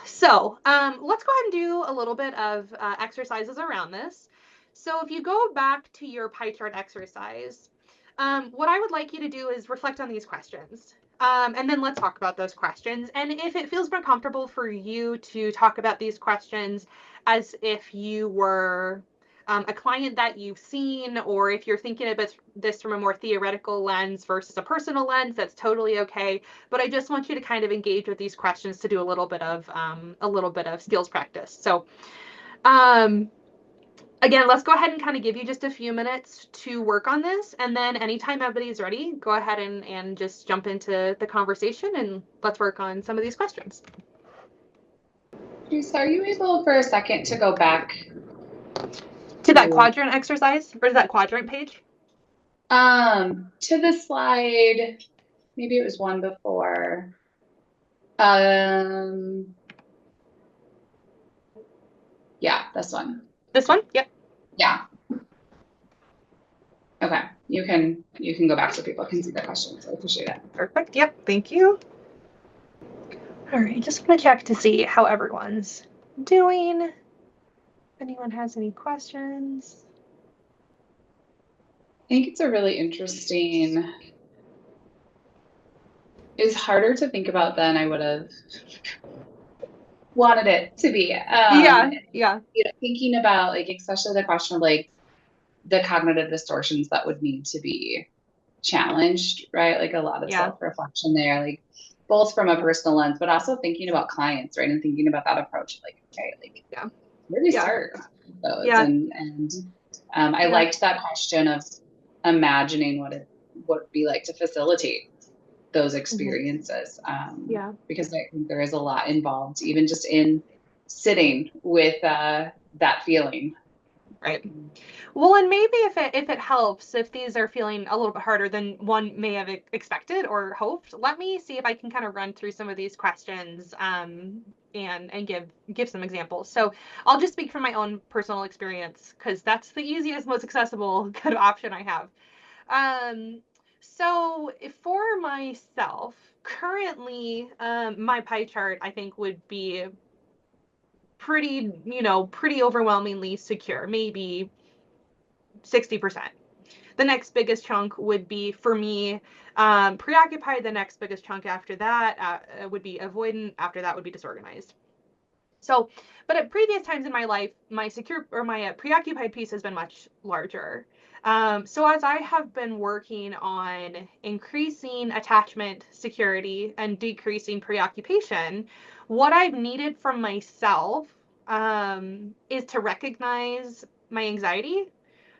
So let's go ahead and do a little bit of exercises around this. So if you go back to your pie chart exercise, what I would like you to do is reflect on these questions. And then let's talk about those questions. And if it feels more comfortable for you to talk about these questions as if you were a client that you've seen, or if you're thinking about this from a more theoretical lens versus a personal lens, that's totally okay. But I just want you to kind of engage with these questions to do a little bit of skills practice. So again, let's go ahead and kind of give you just a few minutes to work on this. And then anytime everybody's ready, go ahead and just jump into the conversation, and let's work on some of these questions. Theresa, are you able for a second to go back to that quadrant exercise, or to that quadrant page? To the slide, maybe it was one before. Yeah, this one. This one? Yep. Yeah. Okay, you can go back so people can see the questions. I appreciate it. Perfect. Yep. Thank you. All right, just gonna check to see how everyone's doing. If anyone has any questions. I think it's a really interesting. It's harder to think about than I would have wanted it to be. Yeah. You know, thinking about, like, especially the question of, like, the cognitive distortions that would need to be challenged, right? Like a lot of self-reflection there, like both from a personal lens, but also thinking about clients, right? And thinking about that approach, like, okay, like, where do we start with those? And I liked that question of imagining what it would be like to facilitate those experiences. Yeah. Because I think there is a lot involved, even just in sitting with that feeling. Right. Well, and maybe if it helps, if these are feeling a little bit harder than one may have expected or hoped, let me see if I can kind of run through some of these questions and give some examples. So I'll just speak from my own personal experience because that's the easiest, most accessible kind of option I have. So for myself, currently, my pie chart I think would be pretty overwhelmingly secure, maybe 60%. The next biggest chunk would be, for me, preoccupied. The next biggest chunk after that would be avoidant. After that would be disorganized. So, but at previous times in my life, my preoccupied piece has been much larger. So as I have been working on increasing attachment security and decreasing preoccupation, what I've needed from myself is to recognize my anxiety,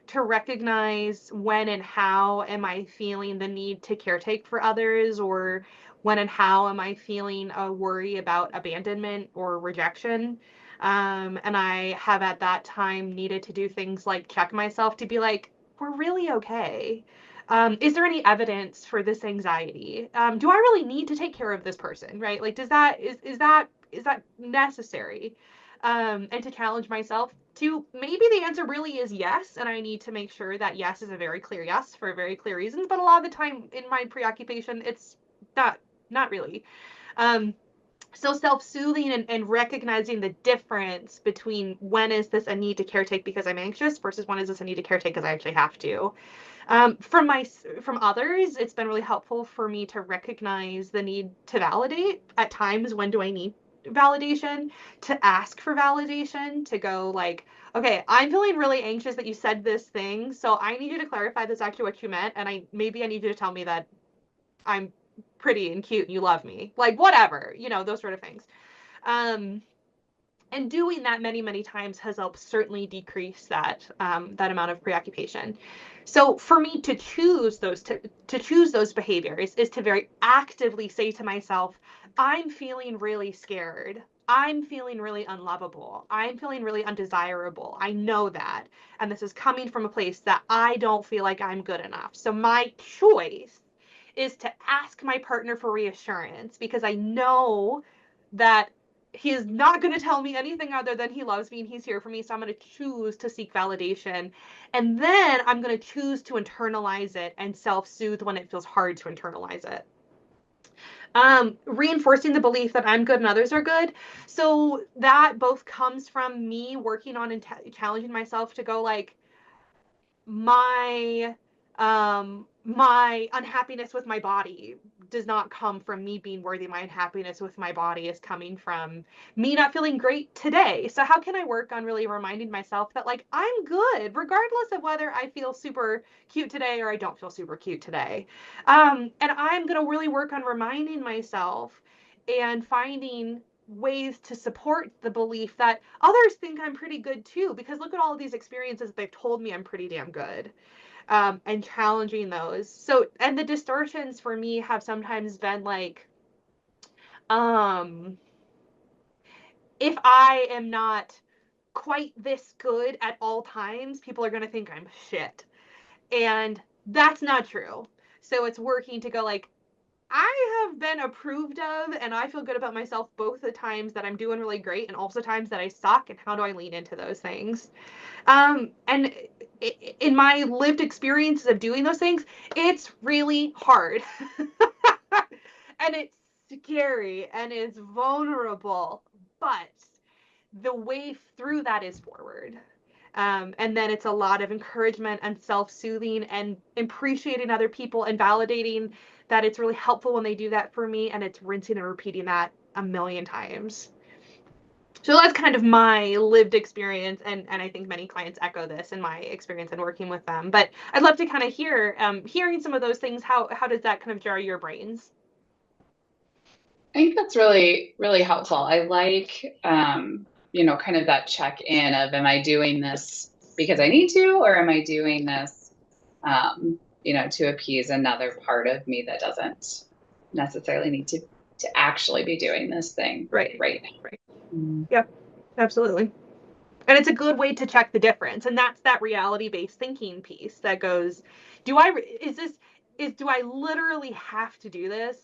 to recognize when and how am I feeling the need to caretake for others, or when and how am I feeling a worry about abandonment or rejection. And I have at that time needed to do things like check myself to be like, we're really okay. Is there any evidence for this anxiety? Do I really need to take care of this person, right? Like, is that necessary? And to challenge myself to maybe the answer really is yes, and I need to make sure that yes is a very clear yes for very clear reasons. But a lot of the time in my preoccupation, it's not really. So self-soothing and recognizing the difference between when is this a need to caretake because I'm anxious versus when is this a need to caretake because I actually have to. From others, it's been really helpful for me to recognize the need to validate at times. When do I need validation? To ask for validation, to go like, okay, I'm feeling really anxious that you said this thing, so I need you to clarify this actually what you meant, and maybe I need you to tell me that I'm pretty and cute and you love me, like whatever, those sort of things. And doing that many, many times has helped certainly decrease that amount of preoccupation. So for me to choose those behaviors is to very actively say to myself, I'm feeling really scared. I'm feeling really unlovable. I'm feeling really undesirable. I know that. And this is coming from a place that I don't feel like I'm good enough. So my choice is to ask my partner for reassurance because I know that he is not going to tell me anything other than he loves me and he's here for me. So I'm going to choose to seek validation. And then I'm going to choose to internalize it and self-soothe when it feels hard to internalize it. Reinforcing the belief that I'm good and others are good. So that both comes from me working on and challenging myself to go like, my unhappiness with my body does not come from me being worthy. My unhappiness with my body is coming from me not feeling great today. So how can I work on really reminding myself that like I'm good regardless of whether I feel super cute today or I don't feel super cute today. And I'm going to really work on reminding myself and finding ways to support the belief that others think I'm pretty good too, because look at all of these experiences they've told me I'm pretty damn good. And challenging those. So, and the distortions for me have sometimes been like, if I am not quite this good at all times, people are going to think I'm shit. And that's not true. So it's working to go like, I have been approved of and I feel good about myself both the times that I'm doing really great and also times that I suck, and how do I lean into those things? And in my lived experiences of doing those things, it's really hard. And it's scary and it's vulnerable, but the way through that is forward. And then it's a lot of encouragement and self-soothing and appreciating other people and validating that it's really helpful when they do that for me, and it's rinsing and repeating that a million times. So that's kind of my lived experience, and I think many clients echo this in my experience in working with them. But I'd love to kind of hear, hearing some of those things, how does that kind of jar your brains? I think that's really, really helpful. I like, kind of that check in of, am I doing this because I need to, or am I doing this to appease another part of me that doesn't necessarily need to actually be doing this thing. Right. Mm. Yep, absolutely. And it's a good way to check the difference. And that's that reality-based thinking piece that goes, do I literally have to do this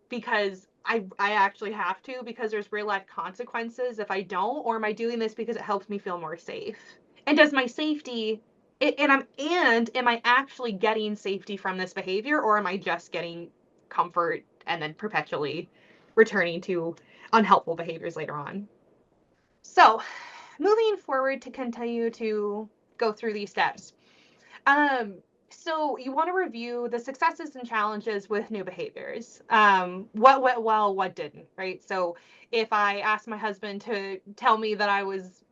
because I actually have to, because there's real life consequences if I don't, or am I doing this because it helps me feel more safe? And does my safety, am I actually getting safety from this behavior, or am I just getting comfort and then perpetually returning to unhelpful behaviors later on? So moving forward to continue to go through these steps. So you want to review the successes and challenges with new behaviors. What went well, what didn't, right? So if I asked my husband to tell me that I was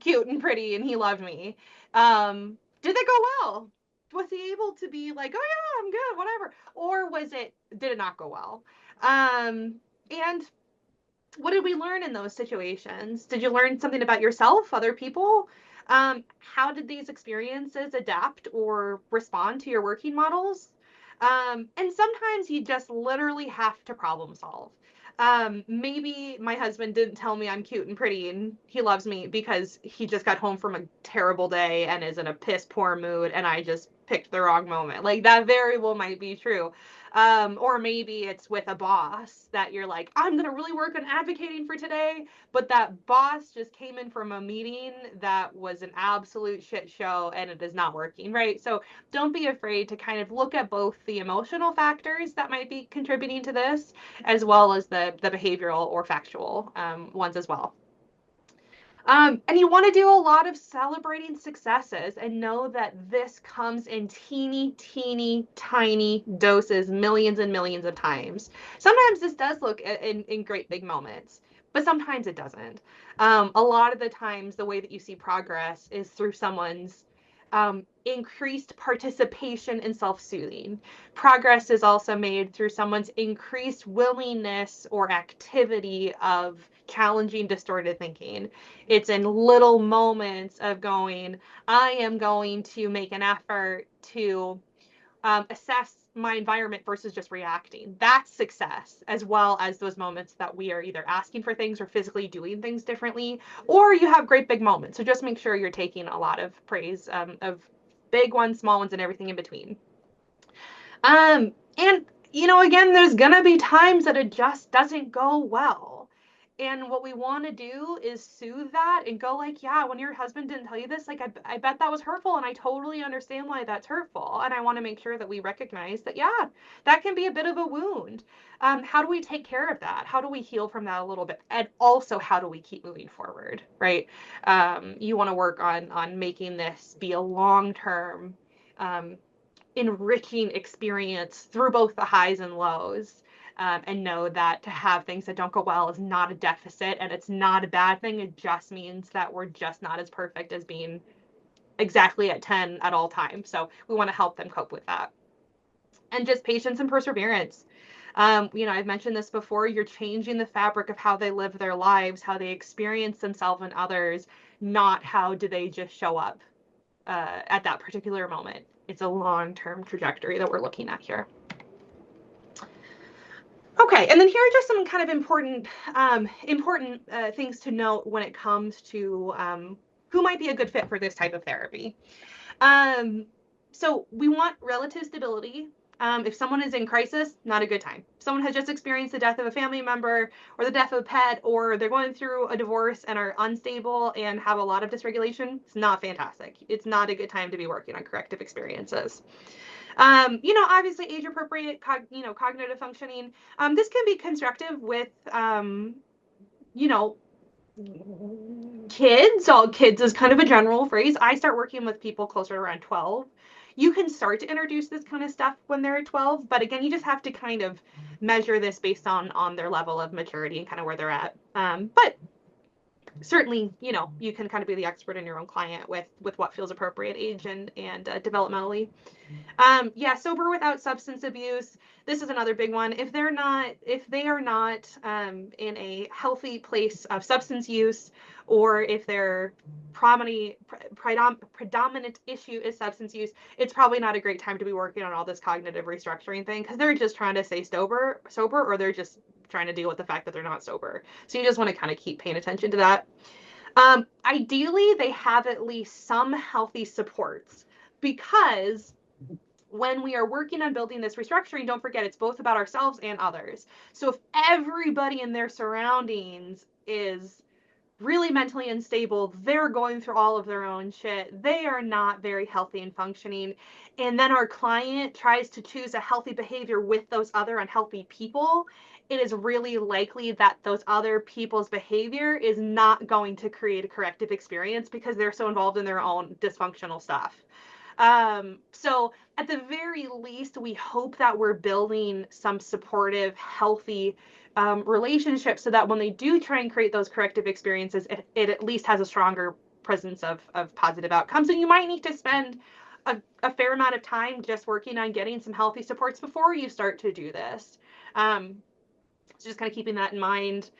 cute and pretty and he loved me, did that go well? Was he able to be like, oh yeah, I'm good, whatever? Or did it not go well? And what did we learn in those situations? Did you learn something about yourself, other people? How did these experiences adapt or respond to your working models? And sometimes you just literally have to problem solve. Maybe my husband didn't tell me I'm cute and pretty and he loves me because he just got home from a terrible day and is in a piss poor mood and I just picked the wrong moment. Like, that very well might be true. Or maybe it's with a boss that you're like, I'm going to really work on advocating for today, but that boss just came in from a meeting that was an absolute shit show and it is not working, right? So don't be afraid to kind of look at both the emotional factors that might be contributing to this, as well as the behavioral or factual ones as well. And you want to do a lot of celebrating successes and know that this comes in teeny, tiny doses, millions and millions of times. Sometimes this does look in great big moments, but sometimes it doesn't. A lot of the times, the way that you see progress is through someone's increased participation in self-soothing. Progress is also made through someone's increased willingness or activity of challenging distorted thinking. It's in little moments of going, I am going to make an effort to assess my environment versus just reacting. That's success, as well as those moments that we are either asking for things or physically doing things differently, or you have great big moments. So just make sure you're taking a lot of praise of big ones, small ones, and everything in between. And, again, there's going to be times that it just doesn't go well. And what we want to do is soothe that and go like, yeah, when your husband didn't tell you this, like, I bet that was hurtful. And I totally understand why that's hurtful. And I want to make sure that we recognize that, yeah, that can be a bit of a wound. How do we take care of that? How do we heal from that a little bit? And also, how do we keep moving forward, right? You want to work on making this be a long-term, enriching experience through both the highs and lows, and know that to have things that don't go well is not a deficit and it's not a bad thing. It just means that we're just not as perfect as being exactly at 10 at all times. So we want to help them cope with that. And just patience and perseverance. I've mentioned this before, you're changing the fabric of how they live their lives, how they experience themselves and others, not how do they just show up at that particular moment. It's a long-term trajectory that we're looking at here. Okay, and then here are just some kind of important things to note when it comes to who might be a good fit for this type of therapy. So we want relative stability. If someone is in crisis, not a good time. If someone has just experienced the death of a family member or the death of a pet, or they're going through a divorce and are unstable and have a lot of dysregulation, it's not fantastic. It's not a good time to be working on corrective experiences. Obviously age-appropriate, cognitive functioning. This can be constructive with, kids. All kids is kind of a general phrase. I start working with people closer to around 12. You can start to introduce this kind of stuff when they're 12, but again, you just have to kind of measure this based on their level of maturity and kind of where they're at. But certainly, you can kind of be the expert in your own client with what feels appropriate age and developmentally. Sober without substance abuse. This is another big one. If they are not in a healthy place of substance use, or if their predominant issue is substance use, it's probably not a great time to be working on all this cognitive restructuring thing, because they're just trying to stay sober, or they're just trying to deal with the fact that they're not sober. So you just want to kind of keep paying attention to that. Ideally, they have at least some healthy supports, because when we are working on building this restructuring, don't forget, it's both about ourselves and others. So if everybody in their surroundings is really mentally unstable, they're going through all of their own shit, they are not very healthy and functioning, and then our client tries to choose a healthy behavior with those other unhealthy people, it is really likely that those other people's behavior is not going to create a corrective experience, because they're so involved in their own dysfunctional stuff. So at the very least, we hope that we're building some supportive, healthy relationships, so that when they do try and create those corrective experiences, it at least has a stronger presence of positive outcomes. And you might need to spend a fair amount of time just working on getting some healthy supports before you start to do this. So just kind of keeping that in mind.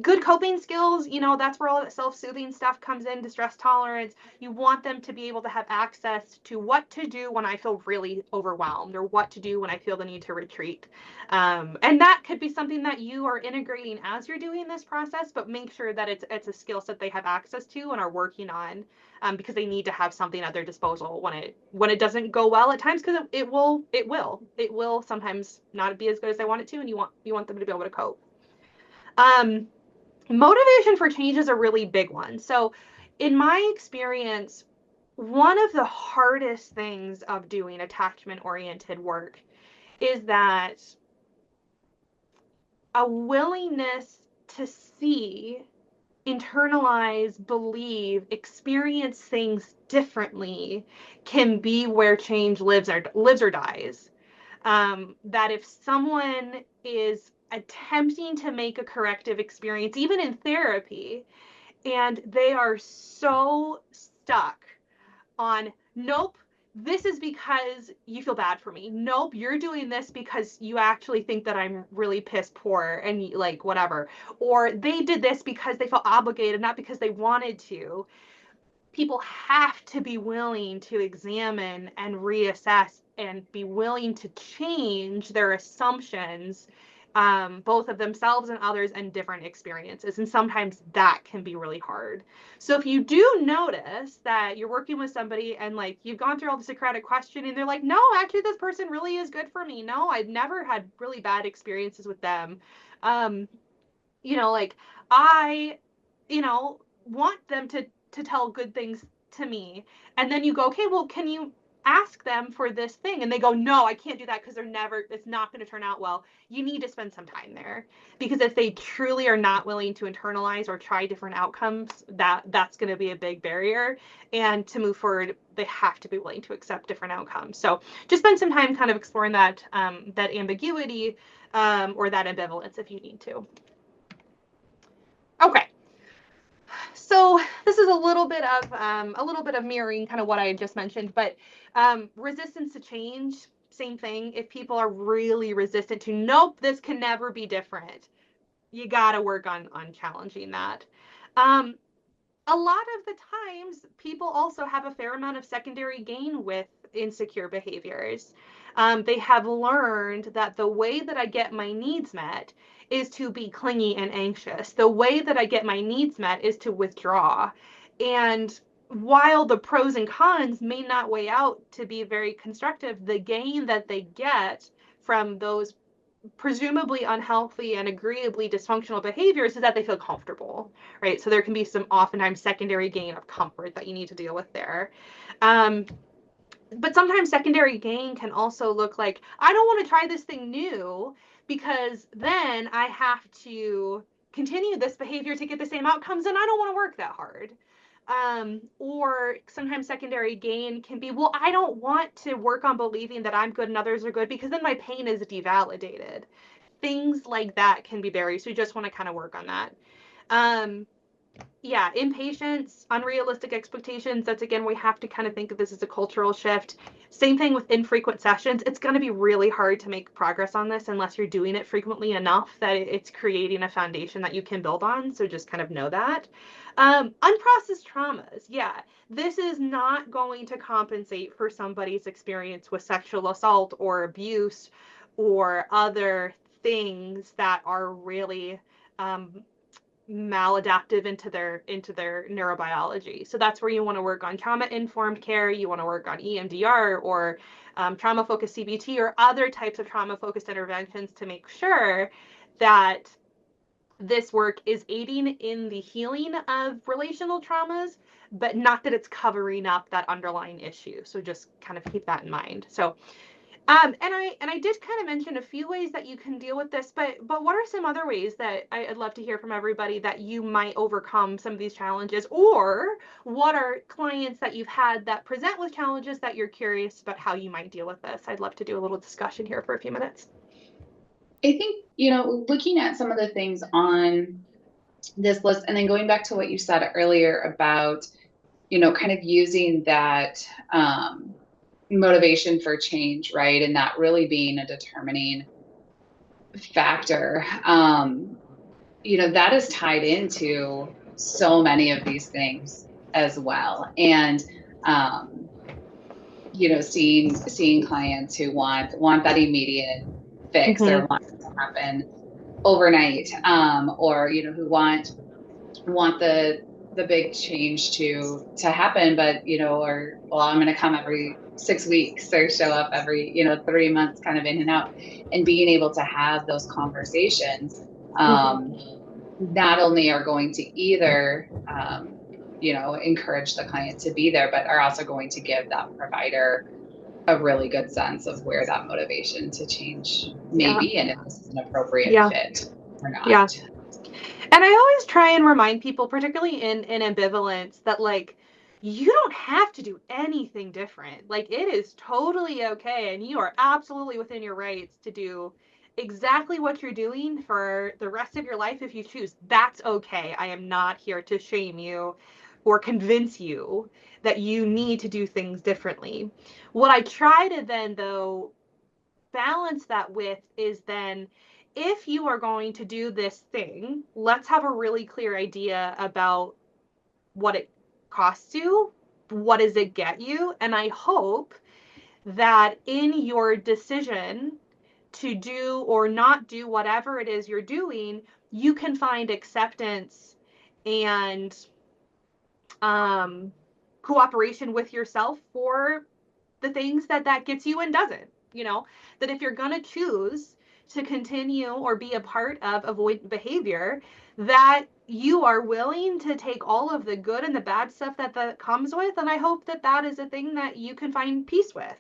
Good coping skills, that's where all that self-soothing stuff comes in, distress tolerance. You want them to be able to have access to what to do when I feel really overwhelmed, or what to do when I feel the need to retreat. And that could be something that you are integrating as you're doing this process, but make sure that it's a skill set they have access to and are working on, because they need to have something at their disposal when it doesn't go well at times, because it will sometimes not be as good as they want it to, and you want them to be able to cope. Motivation for change is a really big one. So in my experience, one of the hardest things of doing attachment-oriented work is that a willingness to see, internalize, believe, experience things differently can be where change lives or dies. That if someone is attempting to make a corrective experience, even in therapy, and they are so stuck on, nope, this is because you feel bad for me. Nope, you're doing this because you actually think that I'm really piss poor and like whatever. Or they did this because they felt obligated, not because they wanted to. People have to be willing to examine and reassess and be willing to change their assumptions, both of themselves and others, and different experiences. And sometimes that can be really hard. So if you do notice that you're working with somebody and like you've gone through all the Socratic questioning, and they're like, no, actually this person really is good for me. No, I've never had really bad experiences with them. Like I, want them to tell good things to me. And then you go, okay, well, can you ask them for this thing? And they go, no, I can't do that because it's not going to turn out well. You need to spend some time there, because if they truly are not willing to internalize or try different outcomes, that's going to be a big barrier. And to move forward, they have to be willing to accept different outcomes. So just spend some time kind of exploring that ambiguity, or that ambivalence if you need to. Okay. So this is a little bit of mirroring kind of what I just mentioned, but resistance to change, same thing. If people are really resistant to, nope, this can never be different, you got to work on challenging that. A lot of the times, people also have a fair amount of secondary gain with insecure behaviors. They have learned that the way that I get my needs met is to be clingy and anxious. The way that I get my needs met is to withdraw. And while the pros and cons may not weigh out to be very constructive, the gain that they get from those presumably unhealthy and agreeably dysfunctional behaviors is that they feel comfortable, right? So there can be some oftentimes secondary gain of comfort that you need to deal with there. But sometimes secondary gain can also look like, I don't want to try this thing new because then I have to continue this behavior to get the same outcomes, and I don't want to work that hard. Or sometimes secondary gain can be, well, I don't want to work on believing that I'm good and others are good because then my pain is devalidated. Things like that can be barriers. So you just want to kind of work on that. Yeah, impatience, unrealistic expectations. That's, again, we have to kind of think of this as a cultural shift. Same thing with infrequent sessions. It's going to be really hard to make progress on this unless you're doing it frequently enough that it's creating a foundation that you can build on. So just kind of know that. Unprocessed traumas. Yeah, this is not going to compensate for somebody's experience with sexual assault or abuse or other things that are really maladaptive into their neurobiology. So that's where you want to work on trauma-informed care. You want to work on EMDR or trauma-focused CBT or other types of trauma-focused interventions to make sure that this work is aiding in the healing of relational traumas, but not that it's covering up that underlying issue. So just kind of keep that in mind. So and I did kind of mention a few ways that you can deal with this, but what are some other ways that I'd love to hear from everybody that you might overcome some of these challenges, or what are clients that you've had that present with challenges that you're curious about how you might deal with this? I'd love to do a little discussion here for a few minutes. I think, looking at some of the things on this list, and then going back to what you said earlier about, kind of using that motivation for change, right? And that really being a determining factor, that is tied into so many of these things as well. And, seeing clients who want that immediate fix or want it to happen overnight, or, who want the big change to happen, but, or, well, I'm going to come every 6 weeks or show up every, 3 months kind of in and out, and being able to have those conversations, not only are going to either, encourage the client to be there, but are also going to give that provider a really good sense of where that motivation to change may be, and if this is an appropriate fit or not. Yeah. And I always try and remind people, particularly in ambivalence, that like, you don't have to do anything different. Like, it is totally okay, and you are absolutely within your rights to do exactly what you're doing for the rest of your life if you choose. That's okay. I am not here to shame you or convince you that you need to do things differently. What I try to then, though, balance that with is then, if you are going to do this thing, let's have a really clear idea about what it costs you, what does it get you, and I hope that in your decision to do or not do whatever it is you're doing, you can find acceptance and cooperation with yourself for the things that gets you and doesn't. That if you're going to choose to continue or be a part of avoidant behavior, that you are willing to take all of the good and the bad stuff that comes with. And I hope that is a thing that you can find peace with.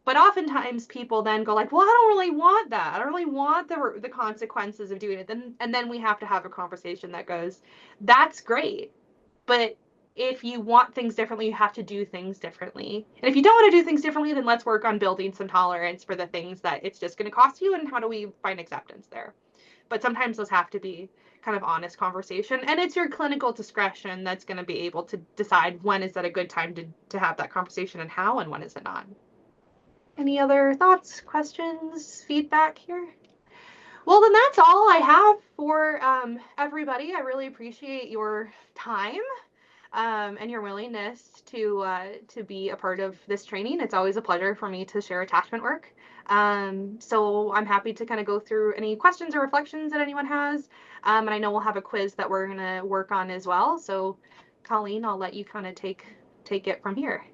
But oftentimes people then go like, well, I don't really want that. I don't really want the consequences of doing it. And then we have to have a conversation that goes, that's great, but if you want things differently, you have to do things differently. And if you don't want to do things differently, then let's work on building some tolerance for the things that it's just going to cost you, and how do we find acceptance there? But sometimes those have to be kind of honest conversation, and it's your clinical discretion that's going to be able to decide when is that a good time to have that conversation and how, and when is it not. Any other thoughts, questions, feedback here? Well, then that's all I have for everybody. I really appreciate your time and your willingness to be a part of this training. It's always a pleasure for me to share attachment work. So I'm happy to kind of go through any questions or reflections that anyone has. And I know we'll have a quiz that we're going to work on as well. So Colleen, I'll let you kind of take it from here.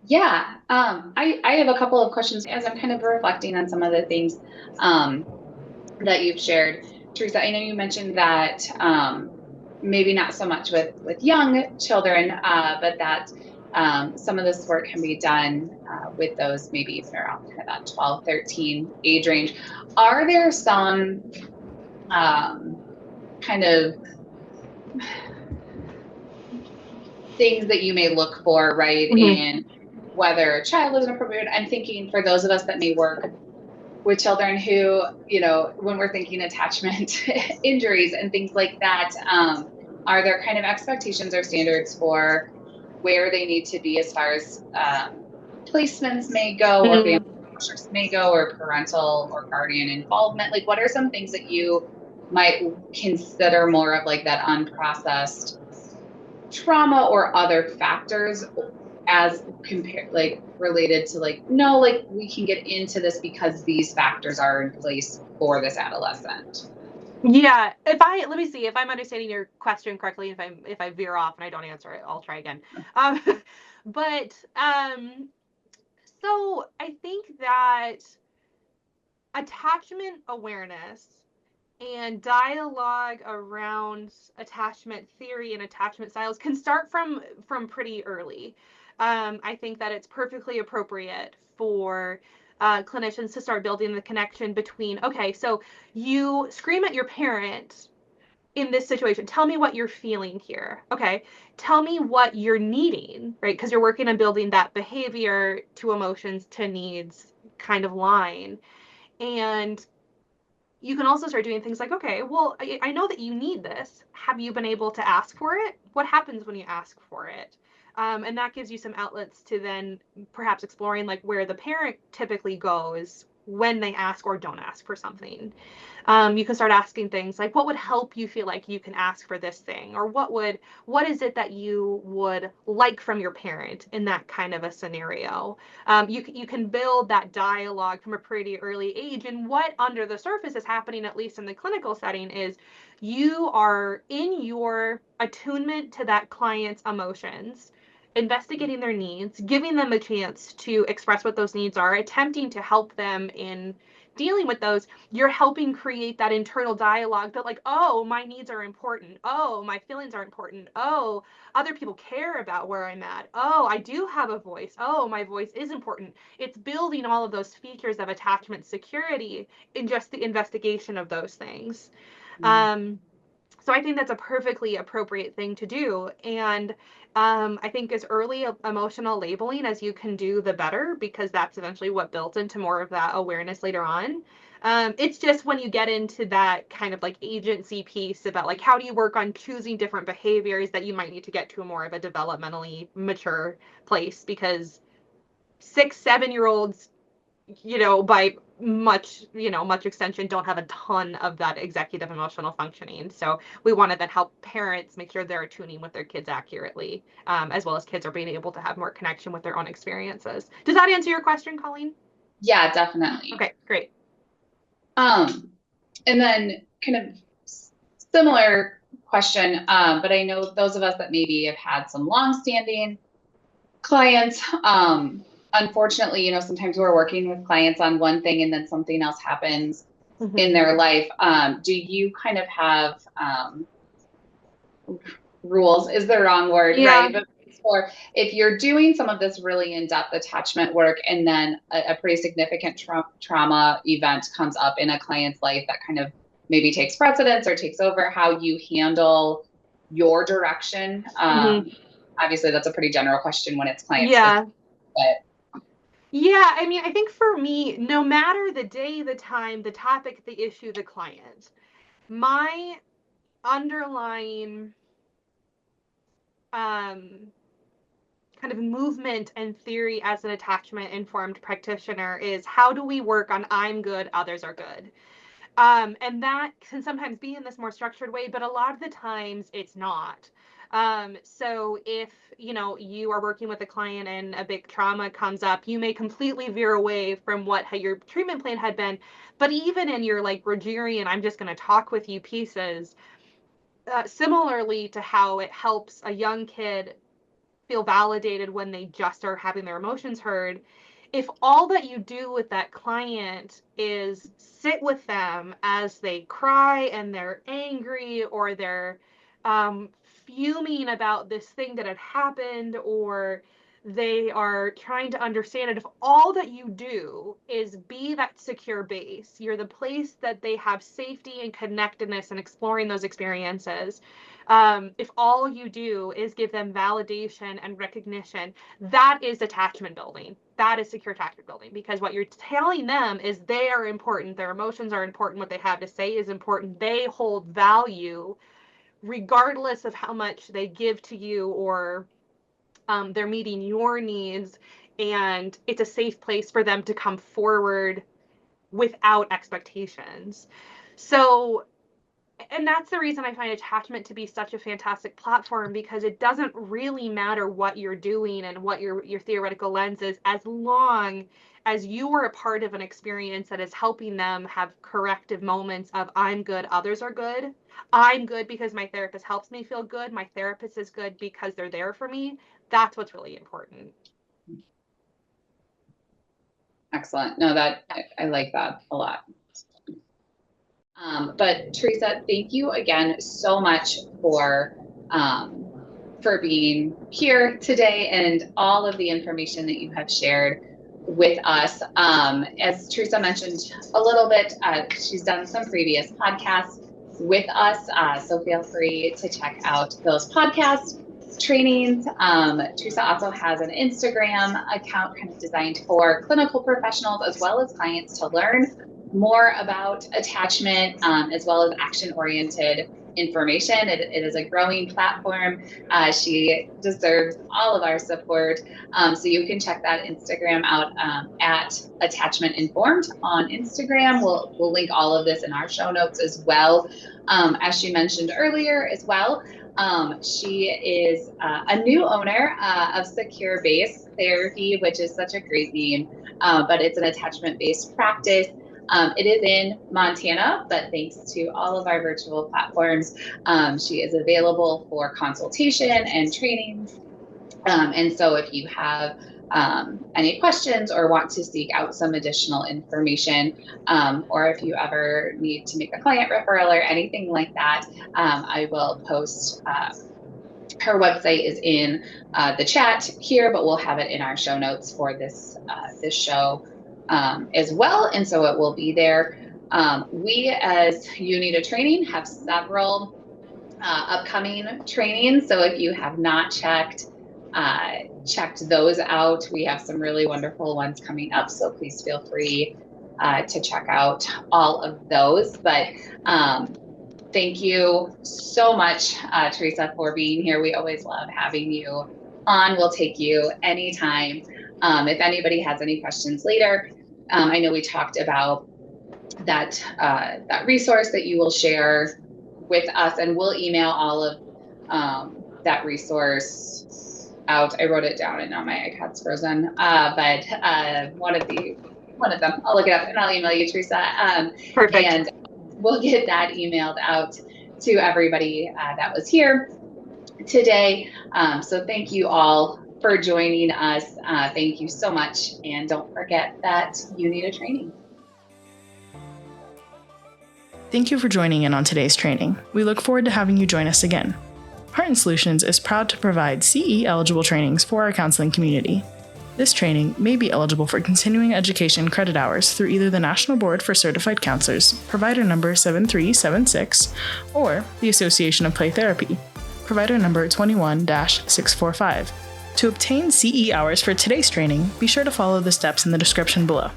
Yeah, I have a couple of questions as I'm kind of reflecting on some of the things that you've shared. Theresa, I know you mentioned that maybe not so much with young children, but that some of this work can be done with those maybe even around kind of that 12, 13 age range. Are there some kind of things that you may look for, right, in whether a child is inappropriate? I'm thinking for those of us that may work with children who, you know, when we're thinking attachment injuries and things like that, are there kind of expectations or standards for where they need to be as far as placements may go, or family structures may go, or parental or guardian involvement? Like, what are some things that you might consider more of like that unprocessed trauma or other factors as compared, like related to like, no, like we can get into this because these factors are in place for this adolescent? Yeah, let me see if I'm understanding your question correctly. If I veer off and I don't answer it, I'll try again. Um, but so I think that attachment awareness and dialogue around attachment theory and attachment styles can start from pretty early. I think that it's perfectly appropriate for clinicians to start building the connection between, okay, so you scream at your parent in this situation. Tell me what you're feeling here. Okay, tell me what you're needing, right? Because you're working on building that behavior to emotions to needs kind of line. And you can also start doing things like, okay, well, I know that you need this. Have you been able to ask for it? What happens when you ask for it? And that gives you some outlets to then perhaps exploring like where the parent typically goes when they ask or don't ask for something. You can start asking things like, what would help you feel like you can ask for this thing? Or what is it that you would like from your parent in that kind of a scenario? You can build that dialogue from a pretty early age. And what under the surface is happening, at least in the clinical setting, is you are in your attunement to that client's emotions, investigating their needs, giving them a chance to express what those needs are, attempting to help them in dealing with those. You're helping create that internal dialogue that like, oh, my needs are important. Oh, my feelings are important. Oh, other people care about where I'm at. Oh, I do have a voice. Oh, my voice is important. It's building all of those features of attachment security in just the investigation of those things. So I think that's a perfectly appropriate thing to do. And I think as early emotional labeling as you can do, the better, because that's eventually what built into more of that awareness later on. It's just when you get into that kind of like agency piece about like, how do you work on choosing different behaviors, that you might need to get to a more of a developmentally mature place, because 6-7-year-olds, by much extension, don't have a ton of that executive emotional functioning. So we want to then help parents make sure they're tuning with their kids accurately, as well as kids are being able to have more connection with their own experiences. Does that answer your question, Colleen? Yeah, definitely. Okay, great. And then kind of similar question, but I know those of us that maybe have had some longstanding clients, unfortunately, sometimes we're working with clients on one thing and then something else happens in their life. Do you kind of have rules is the wrong word, right? But for if you're doing some of this really in-depth attachment work and then a pretty significant trauma event comes up in a client's life that kind of maybe takes precedence or takes over, how you handle your direction. Obviously, that's a pretty general question when it's clients. Yeah. But yeah, I mean, I think for me, no matter the day, the time, the topic, the issue, the client, my underlying kind of movement and theory as an attachment informed practitioner is, how do we work on I'm good, others are good? And that can sometimes be in this more structured way, but a lot of the times it's not. So if, you are working with a client and a big trauma comes up, you may completely veer away from what your treatment plan had been. But even in your like Rogerian, I'm just going to talk with you pieces, similarly to how it helps a young kid feel validated when they just are having their emotions heard, if all that you do with that client is sit with them as they cry and they're angry, or they're fuming about this thing that had happened, or They are trying to understand it. If all that you do is be that secure base, you're the place that they have safety and connectedness and exploring those experiences. If all you do is give them validation and recognition, that is attachment building. That is secure attachment building, because what you're telling them is they are important. Their emotions are important. What they have to say is important. They hold value regardless of how much they give to you, or they're meeting your needs, and it's a safe place for them to come forward without expectations. So, and that's the reason I find attachment to be such a fantastic platform, because it doesn't really matter what you're doing and what your theoretical lens is, as long as you are a part of an experience that is helping them have corrective moments of, I'm good, others are good. I'm good because my therapist helps me feel good. My therapist is good because they're there for me. That's what's really important. Excellent. No, I like that a lot. But Theresa, thank you again so much for being here today and all of the information that you have shared with us. As Theresa mentioned a little bit, she's done some previous podcasts with us, so feel free to check out those podcasts, trainings. Theresa also has an Instagram account kind of designed for clinical professionals as well as clients to learn more about attachment, as well as action-oriented information. It is a growing platform. She deserves all of our support. So you can check that Instagram out at Attachment Informed on Instagram. We'll link all of this in our show notes as well. As she mentioned earlier as well, she is a new owner of Secure Base Therapy, which is such a great name, but it's an attachment-based practice. It is in Montana, but thanks to all of our virtual platforms, she is available for consultation and trainings. And so if you have any questions or want to seek out some additional information, or if you ever need to make a client referral or anything like that, I will post her website is in the chat here, but we'll have it in our show notes for this show as well, and so it will be there. We as You Need a Training have several upcoming trainings, so if you have not checked those out, we have some really wonderful ones coming up, so please feel free to check out all of those. But thank you so much, Theresa, for being here. We always love having you on. We'll take you anytime. If anybody has any questions later, I know we talked about that resource that you will share with us, and we'll email all of that resource out. I wrote it down and now my iPad's frozen, but one of them, I'll look it up and I'll email you, Theresa. Perfect. And we'll get that emailed out to everybody that was here today. So thank you all for joining us. Thank you so much. And don't forget that you need a training. Thank you for joining in on today's training. We look forward to having you join us again. Heart & Solutions is proud to provide CE-eligible trainings for our counseling community. This training may be eligible for continuing education credit hours through either the National Board for Certified Counselors, provider number 7376, or the Association of Play Therapy, provider number 21-645. To obtain CE hours for today's training, be sure to follow the steps in the description below.